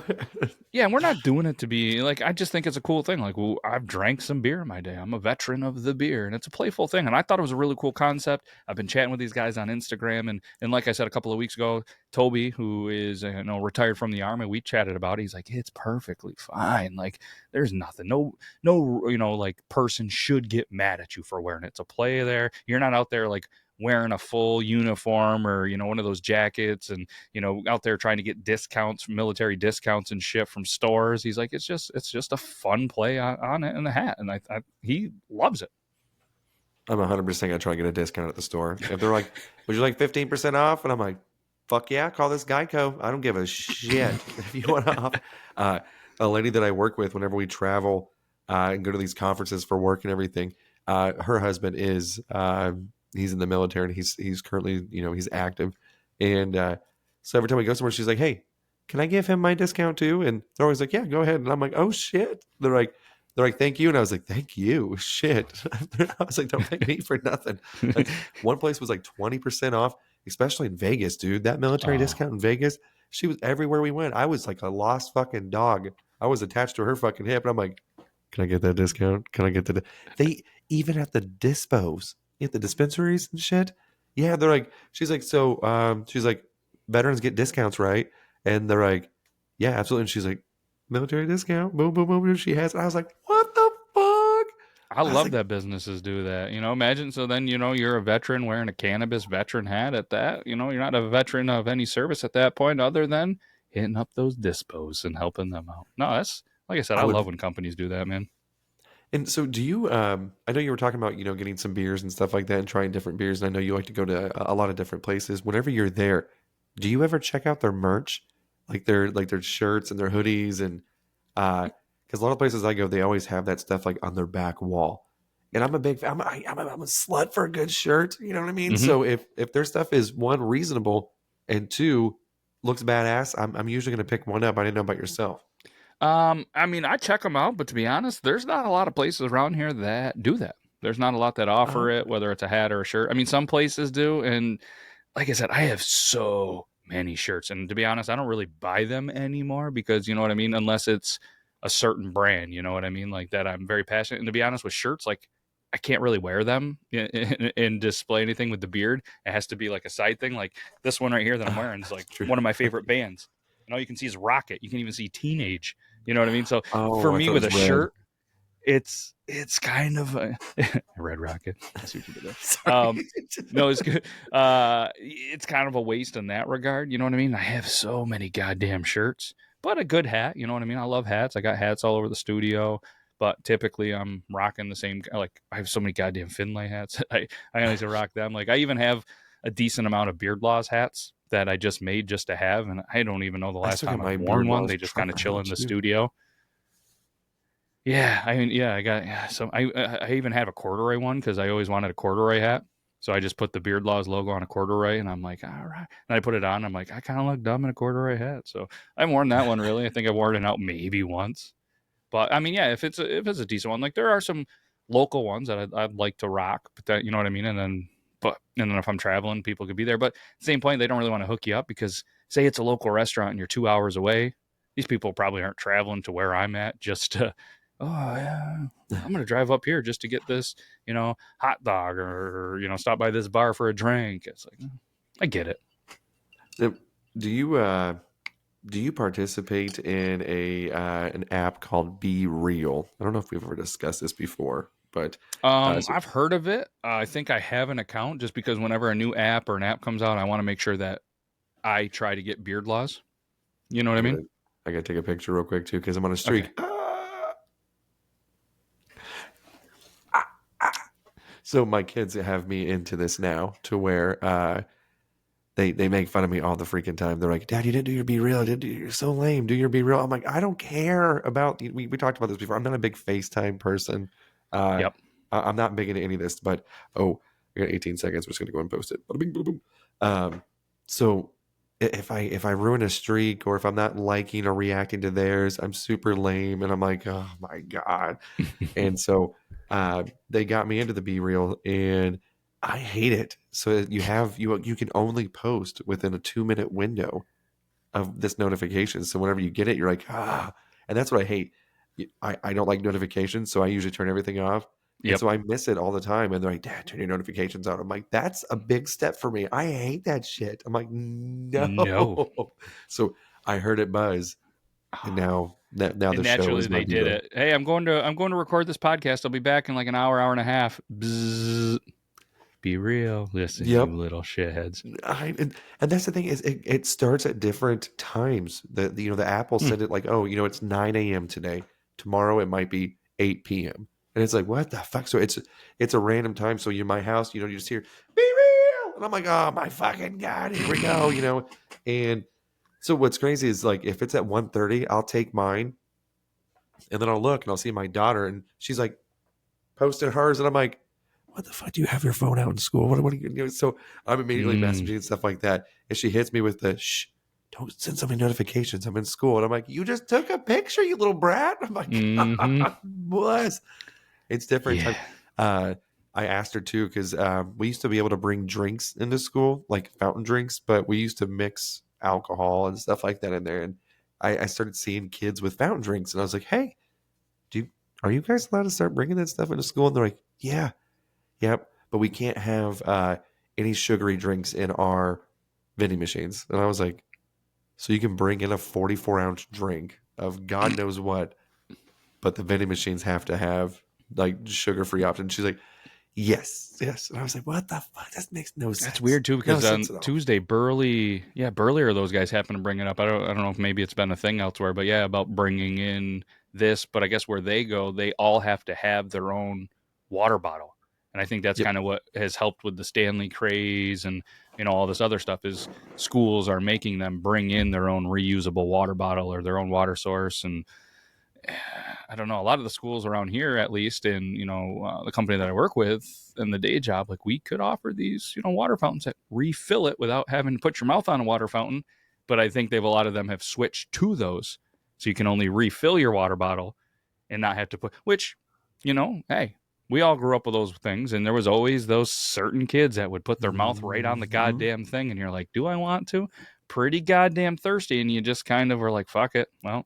Speaker 2: Yeah, and we're not doing it to be like. I just think it's a cool thing. Like, well, I've drank some beer in my day. I'm a veteran of the beer, and it's a playful thing. And I thought it was a really cool concept. I've been chatting with these guys on Instagram, and like I said a couple of weeks ago, Toby, who is retired from the Army, we chatted about it. He's like, it's perfectly fine. Like, there's nothing. No, like person should get mad at you for wearing it. It's a play there. You're not out there like wearing a full uniform or one of those jackets and out there trying to get discounts, military discounts and shit from stores. He's like, it's just a fun play on it and the hat, and he loves it.
Speaker 1: I'm 100% gonna try to get a discount at the store. If they're like, would you like 15% off? And I'm like, fuck yeah, call this Geico. I don't give a shit if you want off. A lady that I work with whenever we travel and go to these conferences for work and everything, her husband is he's in the military and he's currently he's active, and so every time we go somewhere, she's like, hey, can I give him my discount too? And they're always like, yeah, go ahead. And I'm like, oh shit. They're like thank you. And I was like, thank you, shit. I was like, don't thank me for nothing. Like, one place was like 20% off, especially in Vegas, dude. That military discount in Vegas, she was everywhere we went. I was like a lost fucking dog. I was attached to her fucking hip, and I'm like, can I get that discount? Can I get the? They even at the at the dispensaries and shit. Yeah, they're like, she's like, so, she's like, veterans get discounts, right? And they're like, yeah, absolutely. And she's like, military discount, boom, boom, boom. She has it. I was like, what the fuck?
Speaker 2: I
Speaker 1: was
Speaker 2: love
Speaker 1: like,
Speaker 2: that businesses do that. Imagine, so then, you're a veteran wearing a cannabis veteran hat at that. You're not a veteran of any service at that point other than hitting up those dispos and helping them out. No, that's, like I said, I love when companies do that, man.
Speaker 1: And so do you, I know you were talking about, getting some beers and stuff like that and trying different beers. And I know you like to go to a lot of different places. Whenever you're there, do you ever check out their merch? Like their shirts and their hoodies and, because a lot of places I go, they always have that stuff like on their back wall. And I'm a big, I'm a slut for a good shirt. You know what I mean?
Speaker 2: Mhm.
Speaker 1: So if their stuff is one, reasonable, and two, looks badass, I'm usually going to pick one up. I didn't know about yourself.
Speaker 2: I mean, I check them out, but to be honest, there's not a lot of places around here that do that. There's not a lot that offer it, whether it's a hat or a shirt. I mean, some places do. And like I said, I have so many shirts. And to be honest, I don't really buy them anymore because, you know what I mean? Unless it's a certain brand, you know what I mean? Like that I'm very passionate. And to be honest with shirts, like I can't really wear them and display anything with the beard. It has to be like a side thing. Like this one right here that I'm wearing is like one of my favorite bands. And all you can see is Rocket. You can even see Teenage. You know what I mean? So for me with a shirt, it's kind of a Red Rocket. I see what you did there. No, it's good. It's kind of a waste in that regard. You know what I mean? I have so many goddamn shirts, but a good hat. You know what I mean? I love hats. I got hats all over the studio, but typically I'm rocking the same. Like I have so many goddamn Finlay hats. I always rock them. Like I even have a decent amount of Beard Laws hats that I just made just to have, and I don't even know the last time I've worn one. They just kind of chill in the studio. Yeah, I got so I even have a corduroy one because I always wanted a corduroy hat. So I just put the Beard Laws logo on a corduroy, and I'm like, all right. And I put it on. I'm like, I kind of look dumb in a corduroy hat. So I haven't worn that one really. I think I've worn it out maybe once. But I mean, yeah, if it's a decent one, like there are some local ones that I'd like to rock, but that, you know what I mean. And then if I'm traveling, people could be there. But at the same point, they don't really want to hook you up because say it's a local restaurant and you're 2 hours away. These people probably aren't traveling to where I'm at just to, oh yeah, I'm going to drive up here just to get this, hot dog or, stop by this bar for a drink. It's like, I get it.
Speaker 1: Do you participate in an app called Be Real? I don't know if we've ever discussed this before, but
Speaker 2: I've heard of it. I think I have an account just because whenever a new app or an app comes out, I want to make sure that I try to get Beard Laws. You know what I mean?
Speaker 1: I got to take a picture real quick too because I'm on a streak. Okay. So my kids have me into this now to where they make fun of me all the freaking time. They're like, Dad, you didn't do your Be Real. You're so lame. Do your Be Real. I'm like, I don't care about, we talked about this before. I'm not a big FaceTime person.
Speaker 2: Yep.
Speaker 1: I'm not big into any of this, but I got 18 seconds. We're just going to go and post it. Bada bing, boom, boom. So if I ruin a streak or if I'm not liking or reacting to theirs, I'm super lame. And I'm like, oh my God. And so they got me into the Be Real and I hate it. So you can only post within a 2-minute window of this notification. So whenever you get it, you're like, and that's what I hate. I don't like notifications, so I usually turn everything off. Yep. And so I miss it all the time. And they're like, Dad, turn your notifications on. I'm like, that's a big step for me. I hate that shit. I'm like, no. So I heard it buzz. And now the
Speaker 2: naturally
Speaker 1: show is
Speaker 2: they did it. Hey, I'm going to record this podcast. I'll be back in like an hour and a half. Bzzz. Be real. Listen, you little shitheads.
Speaker 1: And that's the thing is it starts at different times. The Apple said it like, it's 9 a.m. today. Tomorrow it might be 8 p.m. And it's like, what the fuck? So it's a random time. So you're in my house, you just hear, be real. And I'm like, oh my fucking God, here we go, And so what's crazy is like if it's at 1:30, I'll take mine and then I'll look and I'll see my daughter and she's like posting hers and I'm like, what the fuck do you have your phone out in school? What are you doing? So I'm immediately messaging and stuff like that. And she hits me with the shh, don't send so many notifications. I'm in school. And I'm like, you just took a picture, you little brat. I'm like, God bless. It's different. Yeah. I asked her too, because we used to be able to bring drinks into school, like fountain drinks, but we used to mix alcohol and stuff like that in there. And I started seeing kids with fountain drinks, and I was like, "Hey, are you guys allowed to start bringing that stuff into school?" And they're like, "Yeah, yep, but we can't have any sugary drinks in our vending machines." And I was like, "So you can bring in a 44-ounce drink of God knows what, but the vending machines have to have like sugar-free options?" She's like, "Yes, yes." And I was like, "What the fuck? That makes no sense."
Speaker 2: That's weird too, because
Speaker 1: No
Speaker 2: on
Speaker 1: sense at all.
Speaker 2: Tuesday, Burley or those guys happen to bring it up. I don't know if maybe it's been a thing elsewhere, but yeah, about bringing in this. But I guess where they go, they all have to have their own water bottle, and I think that's
Speaker 1: Yep.
Speaker 2: kind of what has helped with the Stanley craze and all this other stuff. Is schools are making them bring in their own reusable water bottle or their own water source. And I don't know, a lot of the schools around here, at least in, the company that I work with and the day job, like we could offer these, water fountains that refill it without having to put your mouth on a water fountain. But I think a lot of them have switched to those. So you can only refill your water bottle and not have to put, which, hey, we all grew up with those things. And there was always those certain kids that would put their mouth right on the goddamn thing. And you're like, do I want to? Pretty goddamn thirsty. And you just kind of were like, fuck it. Well,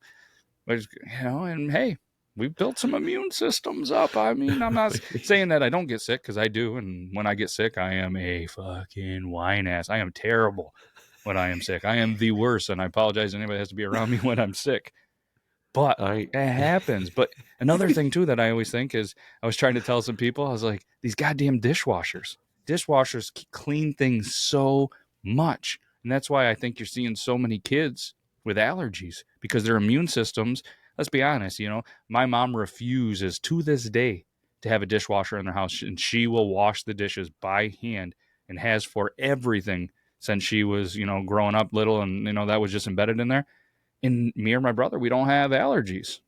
Speaker 2: and hey, we've built some immune systems up. I mean, I'm not saying that I don't get sick, because I do. And when I get sick, I am a fucking whine ass. I am terrible when I am sick. I am the worst. And I apologize to anybody that has to be around me when I'm sick. But it happens. But another thing, too, that I always think is, I was trying to tell some people, I was like, these goddamn dishwashers clean things so much. And that's why I think you're seeing so many kids with allergies, because their immune systems, let's be honest, my mom refuses to this day to have a dishwasher in their house, and she will wash the dishes by hand and has for everything since she was, growing up little, and, that was just embedded in there. And me or my brother, we don't have allergies.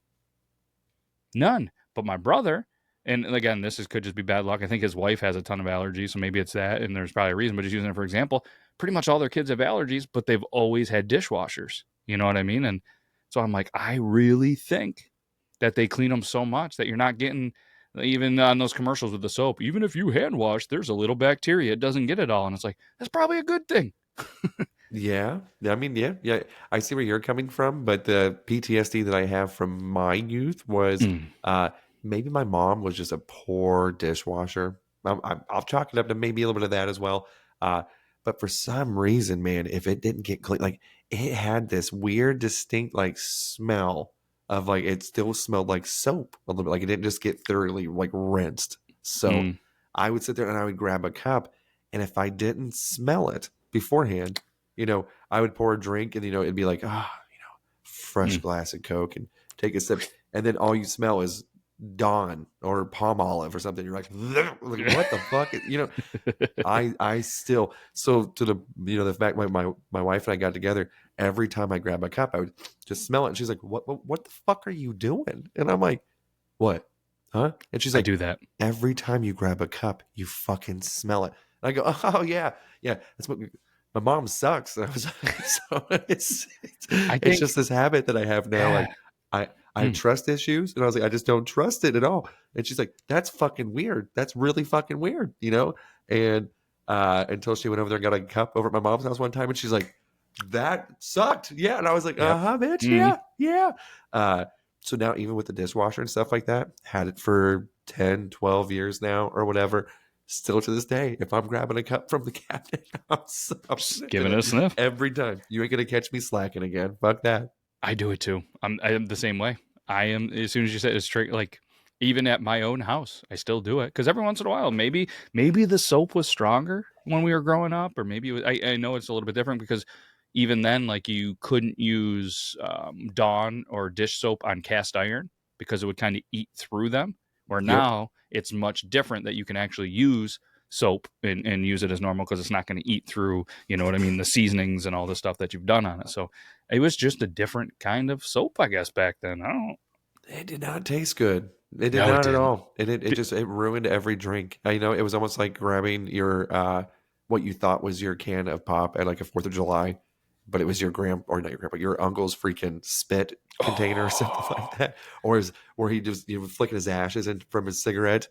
Speaker 2: None. But my brother, and again, could just be bad luck. I think his wife has a ton of allergies, so maybe it's that, and there's probably a reason, but he's using it for example. Pretty much all their kids have allergies, but they've always had dishwashers. You know what I mean? And so I'm like, I really think that they clean them so much that you're not getting, even on those commercials with the soap, even if you hand wash, there's a little bacteria. It doesn't get it all. And it's like, that's probably a good thing.
Speaker 1: Yeah. I mean, yeah. I see where you're coming from, but the PTSD that I have from my youth was maybe my mom was just a poor dishwasher. I'll chalk it up to maybe a little bit of that as well. But for some reason, man, if it didn't get clean, like it had this weird, distinct like smell of like it still smelled like soap a little bit. Like it didn't just get thoroughly like rinsed. So I would sit there and I would grab a cup, and if I didn't smell it beforehand, I would pour a drink, and it'd be like, fresh glass of Coke, and take a sip, and then all you smell is Dawn or palm olive or something. You're like what the fuck? I still, so to the fact my wife and I got together, every time I grab a cup, I would just smell it, and she's like, what the fuck are you doing? And I'm like, what? Huh? And she's like,
Speaker 2: I do that
Speaker 1: every time you grab a cup, you fucking smell it. And I go, oh yeah, that's what my mom sucks. And I was like, so it's just this habit that I have now. Like I have trust issues, and I was like, I just don't trust it at all. And she's like, that's fucking weird. That's really fucking weird, And until she went over there and got a cup over at my mom's house one time, and she's like, that sucked. Yeah. And I was like, bitch. Yeah. So now even with the dishwasher and stuff like that, had it for 10, 12 years now or whatever. Still to this day, if I'm grabbing a cup from the cabinet, I'm
Speaker 2: giving it a sniff
Speaker 1: every time. You ain't gonna catch me slacking again. Fuck that.
Speaker 2: I do it too. I am the same way. I am, as soon as you said it's straight, like even at my own house, I still do it, because every once in a while, maybe the soap was stronger when we were growing up, or maybe it was, I know it's a little bit different, because even then, like you couldn't use Dawn or dish soap on cast iron because it would kind of eat through them. Where now it's much different, that you can actually use soap and use it as normal, because it's not going to eat through, the seasonings and all the stuff that you've done on it. So it was just a different kind of soap, I guess, back then.
Speaker 1: It did not taste good. It did not at all. It ruined every drink. It was almost like grabbing your what you thought was your can of pop at like a 4th of July, but it was your your uncle's freaking spit container or something like that, or where he just flicking his ashes in from his cigarette.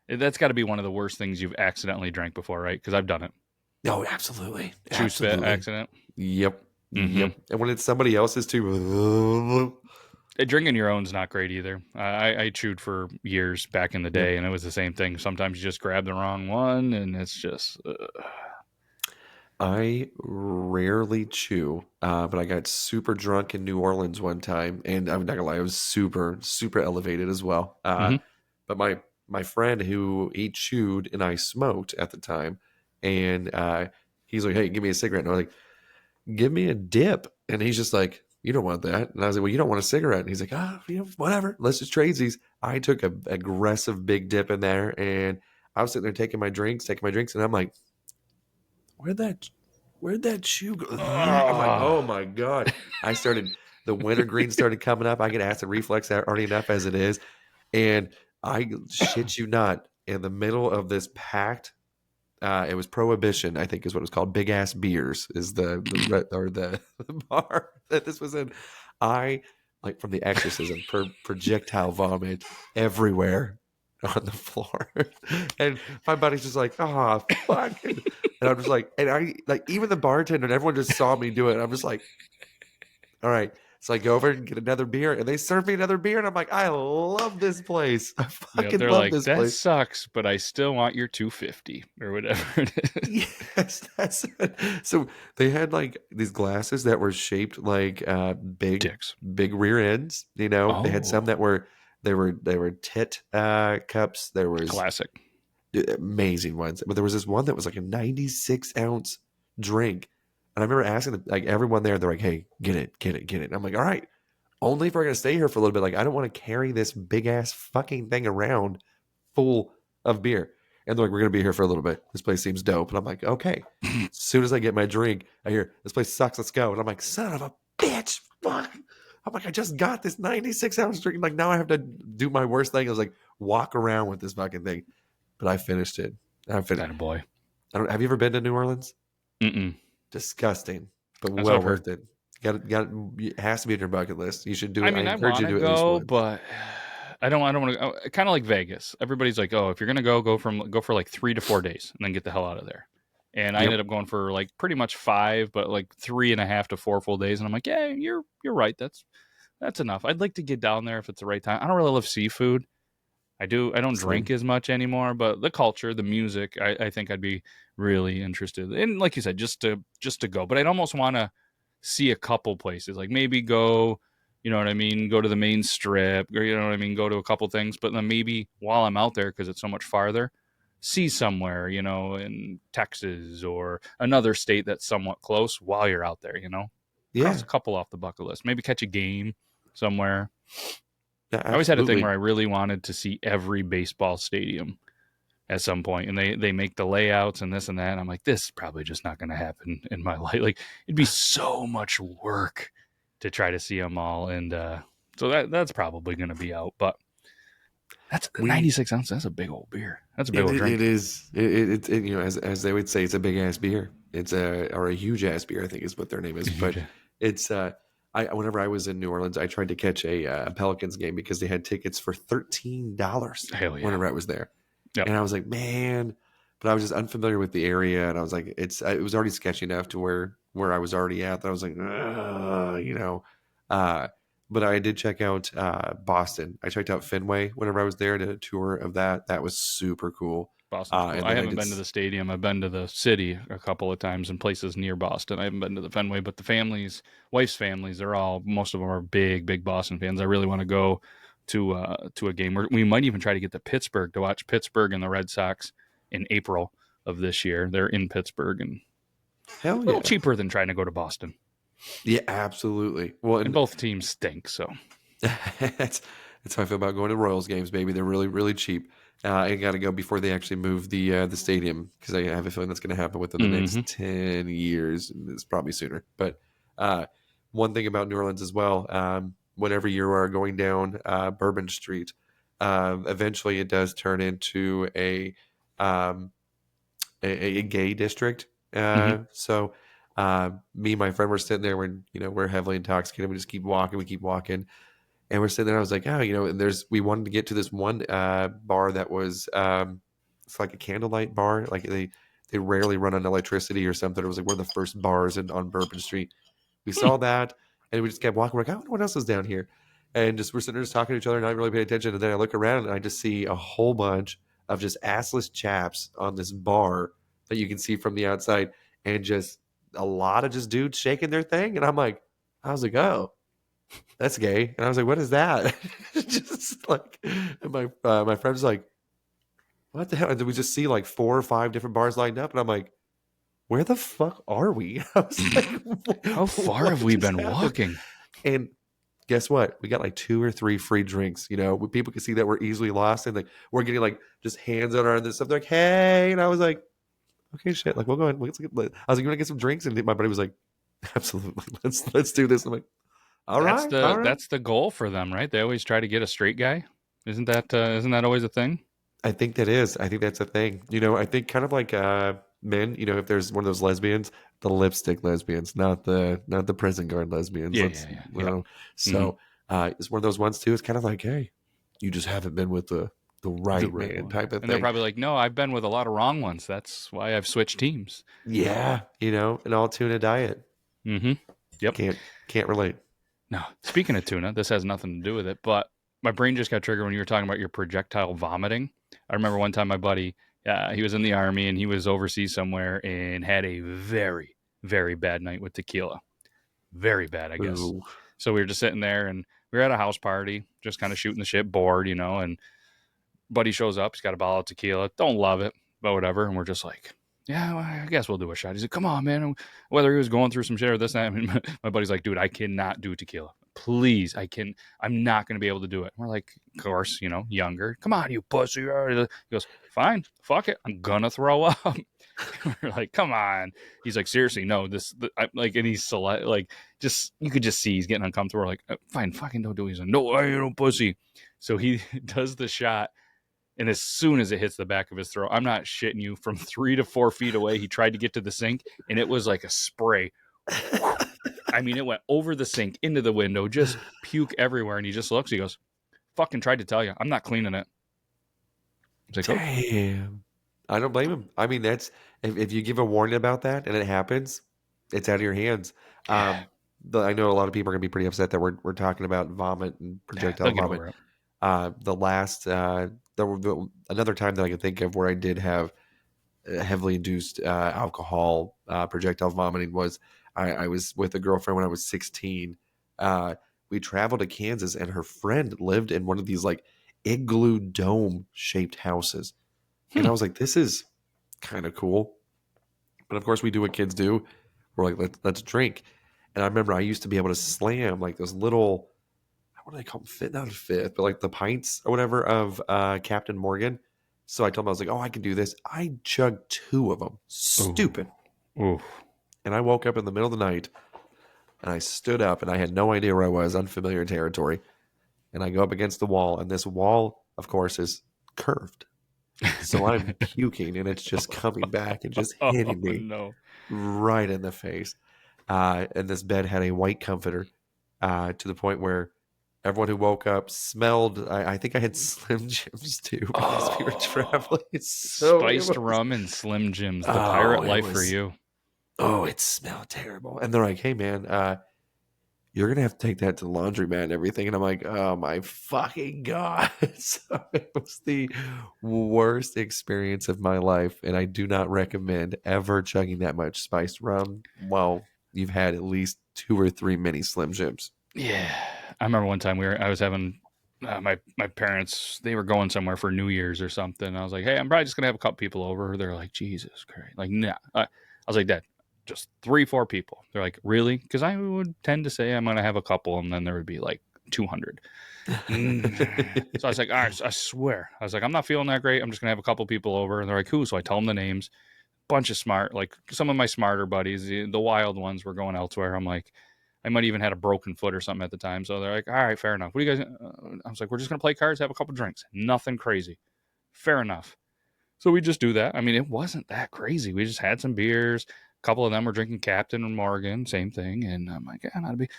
Speaker 2: that's got to be one of the worst things you've accidentally drank before, right? Because I've done it.
Speaker 1: Oh, absolutely.
Speaker 2: Chew spit accident.
Speaker 1: Yep.
Speaker 2: Mhm.
Speaker 1: Yep. And when it's somebody else's too.
Speaker 2: Drinking your own's not great either. I chewed for years back in the day, and it was the same thing. Sometimes you just grab the wrong one, and it's just.
Speaker 1: I rarely chew, but I got super drunk in New Orleans one time, and I'm not gonna lie, I was super, super elevated as well.
Speaker 2: Mhm.
Speaker 1: But my friend who he chewed and I smoked at the time, and he's like, "Hey, give me a cigarette," and I was like, "Give me a dip," and he's just like, "You don't want that," and I was like, "Well, you don't want a cigarette," and he's like, whatever, let's just trade these." I took a aggressive big dip in there, and I was sitting there taking my drinks, and I'm like, where'd that shoe go? I'm like, oh my God. The wintergreen started coming up. I get acid reflux already enough as it is. And I shit you not, in the middle of this packed, it was Prohibition, I think is what it was called. Big Ass Beers is the bar that this was in. I, like from The Exorcism, projectile vomit everywhere on the floor. And my buddy's just like, oh, fuck. And I'm just like, and I, like, even the bartender and everyone just saw me do it. I'm just like, all right. So I go over and get another beer, and they serve me another beer, and I'm like, I love this place. I fucking
Speaker 2: They're
Speaker 1: love
Speaker 2: like,
Speaker 1: this
Speaker 2: that
Speaker 1: place.
Speaker 2: sucks, but I still want your 250 or whatever it is.
Speaker 1: Yes, that's it. So they had like these glasses that were shaped like big
Speaker 2: Dicks.
Speaker 1: big rear ends. You know, they had some
Speaker 2: Oh.
Speaker 1: that were they were tit cups. There was
Speaker 2: Classic.
Speaker 1: amazing ones, but there was this one that was like a 96-ounce drink, and I remember asking like everyone there, they're like, "Hey, get it, get it, get it." And I'm like, "All right, only if we're gonna stay here for a little bit. Like, I don't want to carry this big ass fucking thing around full of beer." And they're like, "We're gonna be here for a little bit. This place seems dope." And I'm like, "Okay." As soon as I get my drink, I hear, "This place sucks. Let's go." And I'm like, "Son of a bitch, fuck." I'm like, I just got this 96-ounce drink. Like, now I have to do my worst thing. I was like, walk around with this fucking thing. But I finished it.
Speaker 2: That boy.
Speaker 1: Have you ever been to New Orleans?
Speaker 2: Mm-mm.
Speaker 1: Disgusting, but
Speaker 2: That's what
Speaker 1: well
Speaker 2: I've heard.
Speaker 1: worth it. It has to be on your bucket list. You should do
Speaker 2: I
Speaker 1: it. I
Speaker 2: mean, I
Speaker 1: encourage
Speaker 2: want
Speaker 1: you
Speaker 2: to
Speaker 1: to do it at least
Speaker 2: go,
Speaker 1: once.
Speaker 2: but I don't want to. Kind of like Vegas. Everybody's like, "Oh, if you're gonna go for like 3 to 4 days and then get the hell out of there." And I
Speaker 1: Yep.
Speaker 2: ended up going for like pretty much 5, but like 3.5 to 4 full days. And I'm like, "Yeah, you're right. That's enough." I'd like to get down there if it's the right time. I don't really love seafood. I don't drink
Speaker 1: Same.
Speaker 2: as much anymore, but the culture, the music, I think I'd be really interested. And like you said, just to go. But I'd almost want to see a couple places. Like maybe go, you know what I mean, go to the main strip, or you know what I mean, go to a couple things, but then maybe while I'm out there, because it's so much farther, see somewhere, you know, in Texas or another state that's somewhat close while you're out there, you know. Cross
Speaker 1: Yeah.
Speaker 2: a couple off the bucket list. Maybe catch a game somewhere.
Speaker 1: Yeah,
Speaker 2: I always had a thing
Speaker 1: absolutely.
Speaker 2: where I really wanted to see every baseball stadium at some point, and they make the layouts and this and that. And I'm like, this is probably just not going to happen in my life. Like, it'd be so much work to try to see them all, and so that's probably going to be out. But that's
Speaker 1: We
Speaker 2: 96 ounces. That's a big old beer. That's a big
Speaker 1: it,
Speaker 2: old
Speaker 1: it,
Speaker 2: drink.
Speaker 1: it is you know, as they would say, it's a big ass beer. It's a huge ass beer, I think is what their name is. But it's I whenever I was in New Orleans, I tried to catch a Pelicans game because they had tickets for $13
Speaker 2: Hell yeah.
Speaker 1: whenever I was there.
Speaker 2: Yep.
Speaker 1: And I was like, man, but I was just unfamiliar with the area, and I was like, it was already sketchy enough to where I was already at that I was like, you know, but I did check out Boston. I checked out Fenway whenever I was there. Did a tour of that. That was super cool.
Speaker 2: Boston's cool.
Speaker 1: And
Speaker 2: I
Speaker 1: then
Speaker 2: haven't been to the stadium. I've been to the city a couple of times in places near Boston. I haven't been to the Fenway, but the wife's families, most of them are big Boston fans. I really want to go to a game where we might even try to get to Pittsburgh to watch Pittsburgh and the Red Sox in April of this year. They're in Pittsburgh and
Speaker 1: hell
Speaker 2: a little
Speaker 1: yeah,
Speaker 2: cheaper than trying to go to Boston.
Speaker 1: yeah, absolutely. Well,
Speaker 2: And both teams stink, so
Speaker 1: that's how I feel about going to Royals games, baby. They're really cheap. I got to go before they actually move the stadium because I have a feeling that's going to happen within the next 10 years. It's probably sooner. But one thing about New Orleans as well, whenever you are going down Bourbon Street, eventually it does turn into um, a gay district. So me and my friend were sitting there when we're heavily intoxicated. We just keep walking, And we're sitting there. I was like, oh, we wanted to get to this one bar that was it's like a candlelight bar. Like they rarely run on electricity or something. It was like one of the first bars on Bourbon Street. We saw that, and we just kept walking. We're like, oh, what else is down here? And we're sitting there just talking to each other, not really paying attention. And then I look around, and I just see a whole bunch of just assless chaps on this bar that you can see from the outside, and just a lot of just dudes shaking their thing. And I was like, oh, that's gay. And I was like, what is that? Just like, and my friend's like, what the hell? And then we just see like 4 or 5 different bars lined up, and I'm like, where the fuck are we? I was like,
Speaker 2: how far have we been walking?
Speaker 1: And guess what? We got like 2 or 3 free drinks. People can see that we're easily lost, and like we're getting like just hands on our this stuff. They're like, hey, and I was like, okay, shit. Like, we'll go ahead. I was like, you want to get some drinks? And my buddy was like, absolutely, let's do this. I'm like, all right.
Speaker 2: That's the goal for them, right? They always try to get a straight guy. Isn't that always a thing?
Speaker 1: I think that is. I think that's a thing. I think kind of like men. If there's one of those lesbians, the lipstick lesbians, not the prison guard lesbians.
Speaker 2: Yeah.
Speaker 1: So it's one of those ones too. It's kind of like, hey, you just haven't been with the right man type of thing.
Speaker 2: And they're probably like, no, I've been with a lot of wrong ones. That's why I've switched teams.
Speaker 1: Yeah, an all tuna diet.
Speaker 2: Mm-hmm. Yep.
Speaker 1: Can't relate.
Speaker 2: No. Speaking of tuna, this has nothing to do with it, but my brain just got triggered when you were talking about your projectile vomiting. I remember one time my buddy, he was in the Army and he was overseas somewhere and had a very, very bad night with tequila. Very bad, I guess.
Speaker 1: Ooh.
Speaker 2: So we were just sitting there and we were at a house party, just kind of shooting the shit, bored, and buddy shows up. He's got a bottle of tequila. Don't love it, but whatever. And we're just like, yeah, well, I guess we'll do a shot. He's like, come on, man. Whether he was going through some shit or this, and that, my buddy's like, dude, I cannot do tequila. Please, I'm not going to be able to do it. We're like, of course, younger. Come on, you pussy. He goes, fine, fuck it. I'm going to throw up. We're like, come on. He's like, seriously, no, and he's just, you could just see he's getting uncomfortable. We're like, fine, fucking don't do it. He's like, no, I ain't no pussy. So he does the shot. And as soon as it hits the back of his throat, I'm not shitting you, from 3 to 4 feet away, he tried to get to the sink, and it was like a spray. I mean, it went over the sink, into the window, just puke everywhere. And he just looks, he goes, fucking tried to tell you, I'm not cleaning it.
Speaker 1: Like, damn. I don't blame him. I mean, that's, if you give a warning about that and it happens, it's out of your hands. I know a lot of people are going to be pretty upset that we're talking about vomit and projectile vomit. Another time that I can think of where I did have heavily induced alcohol projectile vomiting was I was with a girlfriend when I was 16. We traveled to Kansas, and her friend lived in one of these like igloo dome shaped houses. And I was like, this is kind of cool. But of course we do what kids do. We're like, let's drink. And I remember I used to be able to slam like those little, what do they call them? Not a fifth, but like the pints or whatever of Captain Morgan. So I told him, I was like, oh, I can do this. I chugged 2 of them. Stupid.
Speaker 2: Ooh.
Speaker 1: And I woke up in the middle of the night, and I stood up, and I had no idea where I was, unfamiliar territory. And I go up against the wall, and this wall, of course, is curved. So I'm puking, and it's just coming back and just hitting me right in the face. And this bed had a white comforter to the point where everyone who woke up smelled, I think I had Slim Jims too, because we were traveling.
Speaker 2: Spiced rum and Slim Jims, the pirate life for you.
Speaker 1: Oh, it smelled terrible. And they're like, hey, man, you're going to have to take that to the laundromat and everything. And I'm like, oh, my fucking God. So it was the worst experience of my life. And I do not recommend ever chugging that much spiced rum while you've had at least 2 or 3 mini Slim Jims.
Speaker 2: Yeah. I remember one time I was having my parents, they were going somewhere for New Year's or something. I was like, hey, I'm probably just going to have a couple people over. They're like, Jesus Christ. Like, nah. I was like, Dad, just 3-4 people. They're like, really? Because I would tend to say I'm going to have a couple, and then there would be like 200. So I was like, all right, I swear. I was like, I'm not feeling that great. I'm just going to have a couple people over. And they're like, who? So I tell them the names. Bunch of smart, like some of my smarter buddies, the wild ones were going elsewhere. I'm like, I might even had a broken foot or something at the time. So they're like, all right, fair enough. What do you guys, I was like, we're just going to play cards, have a couple drinks. Nothing crazy. Fair enough. So we just do that. I mean, it wasn't that crazy. We just had some beers. A couple of them were drinking Captain and Morgan, same thing. And I'm like, yeah, that'd be.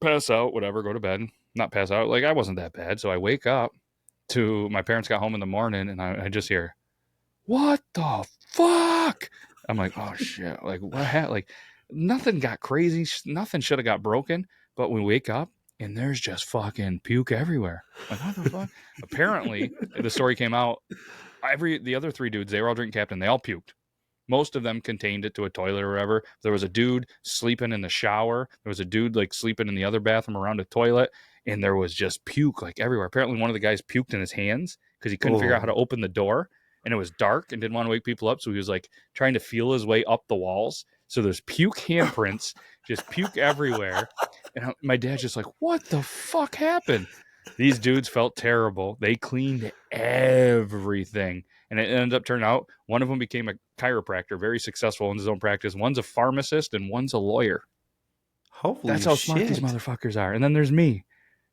Speaker 2: pass out, whatever, go to bed. Not pass out. Like, I wasn't that bad. So I wake up to my parents got home in the morning, and I just hear, what the fuck? I'm like, oh shit. Like, what happened? Like, nothing got crazy. Nothing should have got broken. But we wake up, and there's just fucking puke everywhere. Like, what the fuck? Apparently, the story came out. The other 3 dudes, they were all drinking Captain. They all puked. Most of them contained it to a toilet or whatever. There was a dude sleeping in the shower. There was a dude like sleeping in the other bathroom around a toilet, and there was just puke like everywhere. Apparently, one of the guys puked in his hands because he couldn't figure out how to open the door, and it was dark and didn't want to wake people up. So he was like trying to feel his way up the walls. So there's puke handprints, just puke everywhere. And my dad's just like, what the fuck happened? These dudes felt terrible. They cleaned everything. And it ended up turning out one of them became a chiropractor, very successful in his own practice. One's a pharmacist and one's a lawyer.
Speaker 1: Holy
Speaker 2: That's how smart these motherfuckers are. And then there's me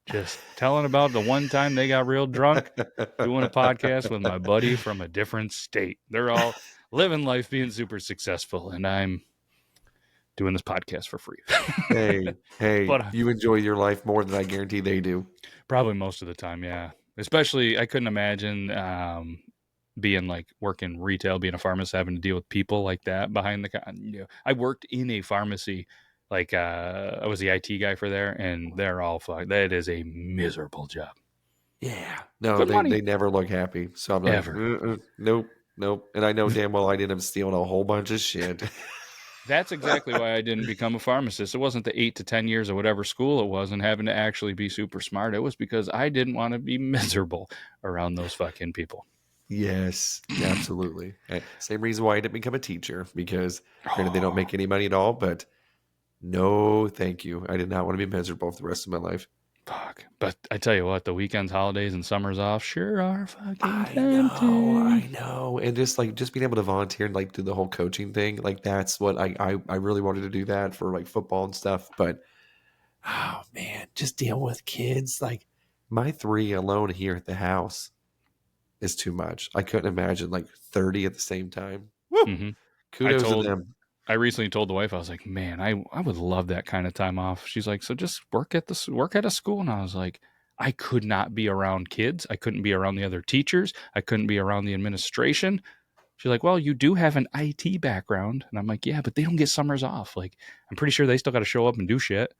Speaker 2: just telling about the one time they got real drunk doing a podcast with my buddy from a different state. They're all living life, being super successful. And I'm doing this podcast for free.
Speaker 1: hey,
Speaker 2: But
Speaker 1: you enjoy your life more than I guarantee they do.
Speaker 2: Probably most of the time, yeah. Especially, I couldn't imagine being like working retail, being a pharmacist, having to deal with people like that behind the. I worked in a pharmacy, like I was the IT guy for there, and they're all fucked. That is a miserable job.
Speaker 1: Yeah, no, they never look happy. So I'm like, nope. And I know damn well I ended up stealing a whole bunch of shit.
Speaker 2: That's exactly why I didn't become a pharmacist. It wasn't the 8 to 10 years or whatever school it was and having to actually be super smart. It was because I didn't want to be miserable around those fucking people.
Speaker 1: Yes, absolutely. Same reason why I didn't become a teacher, because granted they don't make any money at all, but no, thank you. I did not want to be miserable for the rest of my life.
Speaker 2: Fuck. But I tell you what, the weekends, holidays, and summers off sure are fucking
Speaker 1: I know. And just being able to volunteer and like do the whole coaching thing, like that's what I really wanted to do that for like football and stuff. But oh man, just dealing with kids. Like my 3 alone here at the house is too much. I couldn't imagine like 30 at the same time. Woo!
Speaker 2: Mm-hmm.
Speaker 1: Kudos to them.
Speaker 2: I recently told the wife, I was like, man, I would love that kind of time off. She's like, so just work at a school. And I was like, I could not be around kids. I couldn't be around the other teachers. I couldn't be around the administration. She's like, well, you do have an IT background. And I'm like, yeah, but they don't get summers off. Like, I'm pretty sure they still got to show up and do shit.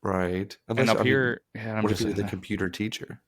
Speaker 1: Right.
Speaker 2: And up here, I'm just
Speaker 1: the computer teacher.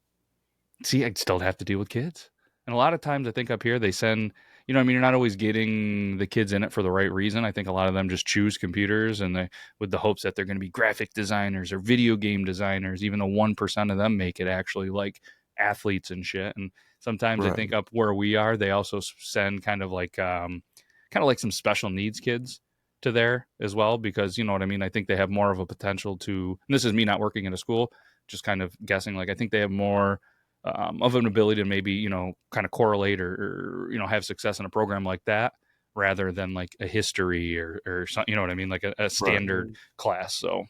Speaker 2: See, I'd still have to deal with kids. And a lot of times I think up here they send, you're not always getting the kids in it for the right reason. I think a lot of them just choose computers and with the hopes that they're going to be graphic designers or video game designers, even though 1% of them make it actually like athletes and shit. And sometimes I think up where we are, they also send kind of like some special needs kids to there as well, because you know what I mean? I think they have more of a potential to, and this is me not working in a school, just kind of guessing, like I think they have more of an ability to maybe, kind of correlate or have success in a program like that rather than like a history or something, you know what I mean? Like a standard class. So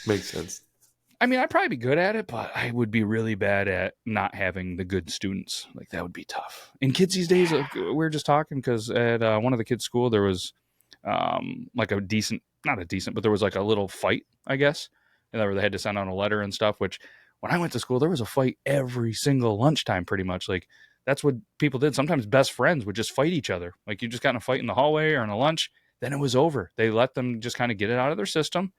Speaker 1: makes sense.
Speaker 2: I mean, I'd probably be good at it, but I would be really bad at not having the good students. Like that would be tough. And kids these days, we were just talking because at one of the kids' school, there was like not a decent, but there was like a little fight, I guess. And they had to send out a letter and stuff, which when I went to school, there was a fight every single lunchtime, pretty much. Like that's what people did. Sometimes best friends would just fight each other. Like you just got in a fight in the hallway or in a lunch, then it was over. They let them just kind of get it out of their system.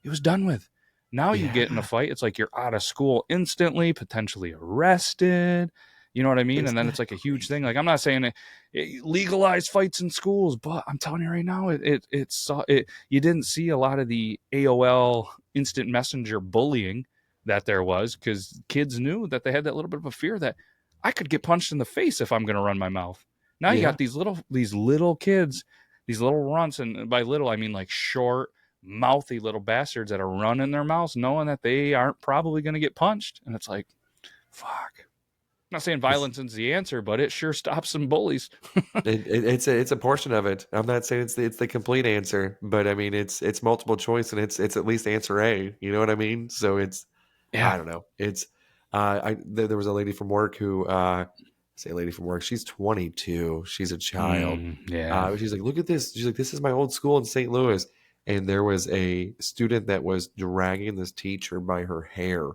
Speaker 2: It was done with. Now you get in a fight, it's like you're out of school instantly, potentially arrested. You know what I mean? And then it's like a huge thing. Like I'm not saying legalize fights in schools, but I'm telling you right now, you didn't see a lot of the AOL instant messenger bullying that there was, because kids knew that they had that little bit of a fear that I could get punched in the face if I'm going to run my mouth. Now you got these little kids, these little runts, and by little I mean like short, mouthy little bastards that are running their mouths, knowing that they aren't probably going to get punched, and it's like, fuck. I'm not saying violence is the answer, but it sure stops some bullies.
Speaker 1: It's a portion of it. I'm not saying it's the complete answer, but I mean it's multiple choice, and it's at least answer A. You know what I mean? So it's I don't know. It's there was a lady from work who say lady from work. She's 22. She's a child.
Speaker 2: Yeah.
Speaker 1: She's like, look at this. She's like, this is my old school in St. Louis. and there was a student that was dragging this teacher by her hair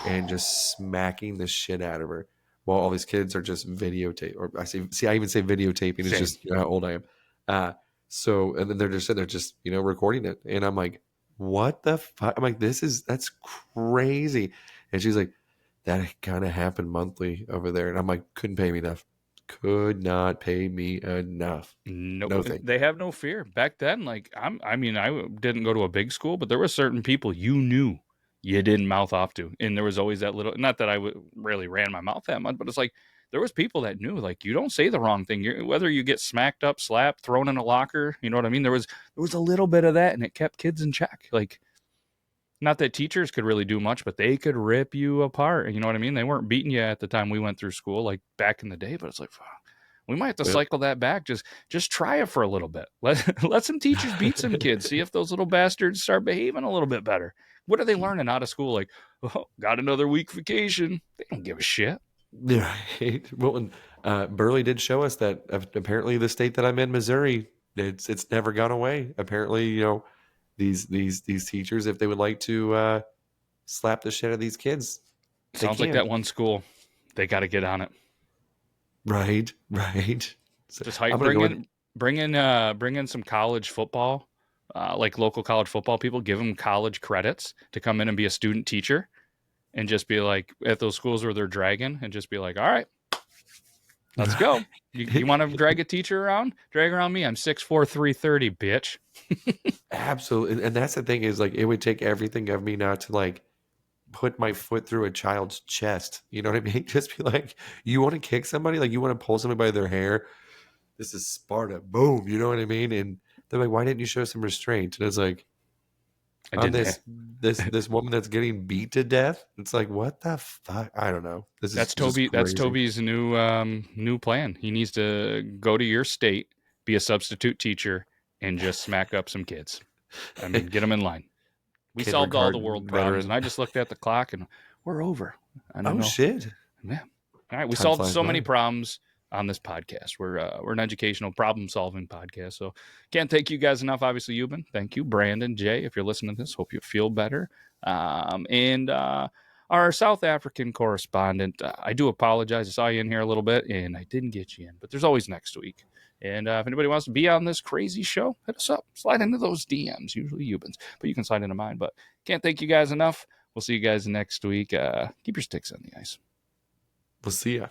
Speaker 1: and just smacking the shit out of her while all these kids are just videotape. Or I even say videotaping. It's
Speaker 2: Same.
Speaker 1: just how old I am. So, and then they're just sitting there just, recording it. And I'm like, what the fuck? I'm like, that's crazy. And she's like, that kind of happened monthly over there. And I'm like, couldn't pay me enough. Could not pay me enough.
Speaker 2: Nope.
Speaker 1: No thing.
Speaker 2: They have no fear. Back then, like I didn't go to a big school, but there were certain people you knew you didn't mouth off to. And there was always that little, not that I really ran my mouth that much, but it's like there was people that knew, like, you don't say the wrong thing. Whether you get smacked up, slapped, thrown in a locker, you know what I mean? There was a little bit of that, and it kept kids in check. Like, not that teachers could really do much, but they could rip you apart. You know what I mean? They weren't beating you at the time we went through school, like back in the day, but it's like, we might have to cycle that back. Just try it for a little bit. Let some teachers beat some kids. See if those little bastards start behaving a little bit better. What are they learning out of school? Like, oh, got another week vacation. They don't give a shit.
Speaker 1: Yeah. Well, and Burley did show us that apparently the state that I'm in, Missouri, it's never gone away. Apparently, these teachers, if they would like to slap the shit out of these kids,
Speaker 2: sounds like that one school. They got to get on it.
Speaker 1: Right.
Speaker 2: So just bring in some college football, like local college football people. Give them college credits to come in and be a student teacher, and just be like at those schools where they're dragging, and just be like, all right, let's go. You want to drag a teacher around? Drag around me. I'm 6'4", 330, bitch.
Speaker 1: Absolutely, and that's the thing is, like, it would take everything of me not to, like, put my foot through a child's chest. You know what I mean? Just be like, you want to kick somebody? Like, you want to pull somebody by their hair? This is Sparta. Boom. You know what I mean? And they're like, why didn't you show some restraint? And it's like, on this woman that's getting beat to death. It's like, what the fuck? I don't know.
Speaker 2: That's Toby's new plan. He needs to go to your state, be a substitute teacher, and just smack up some kids. I mean, get them in line. We solved all the world problems, and I just looked at the clock, and we're over. I don't know.
Speaker 1: Shit!
Speaker 2: Yeah. All right, we solved so many problems on this podcast. We're an educational problem-solving podcast, so can't thank you guys enough. Obviously, Euban. Thank you, Brandon, Jay. If you're listening to this, hope you feel better. And our South African correspondent, I do apologize. I saw you in here a little bit, and I didn't get you in, but there's always next week. And if anybody wants to be on this crazy show, hit us up. Slide into those DMs, usually Euban's, but you can slide into mine. But can't thank you guys enough. We'll see you guys next week. Keep your sticks on the ice.
Speaker 1: We'll see ya.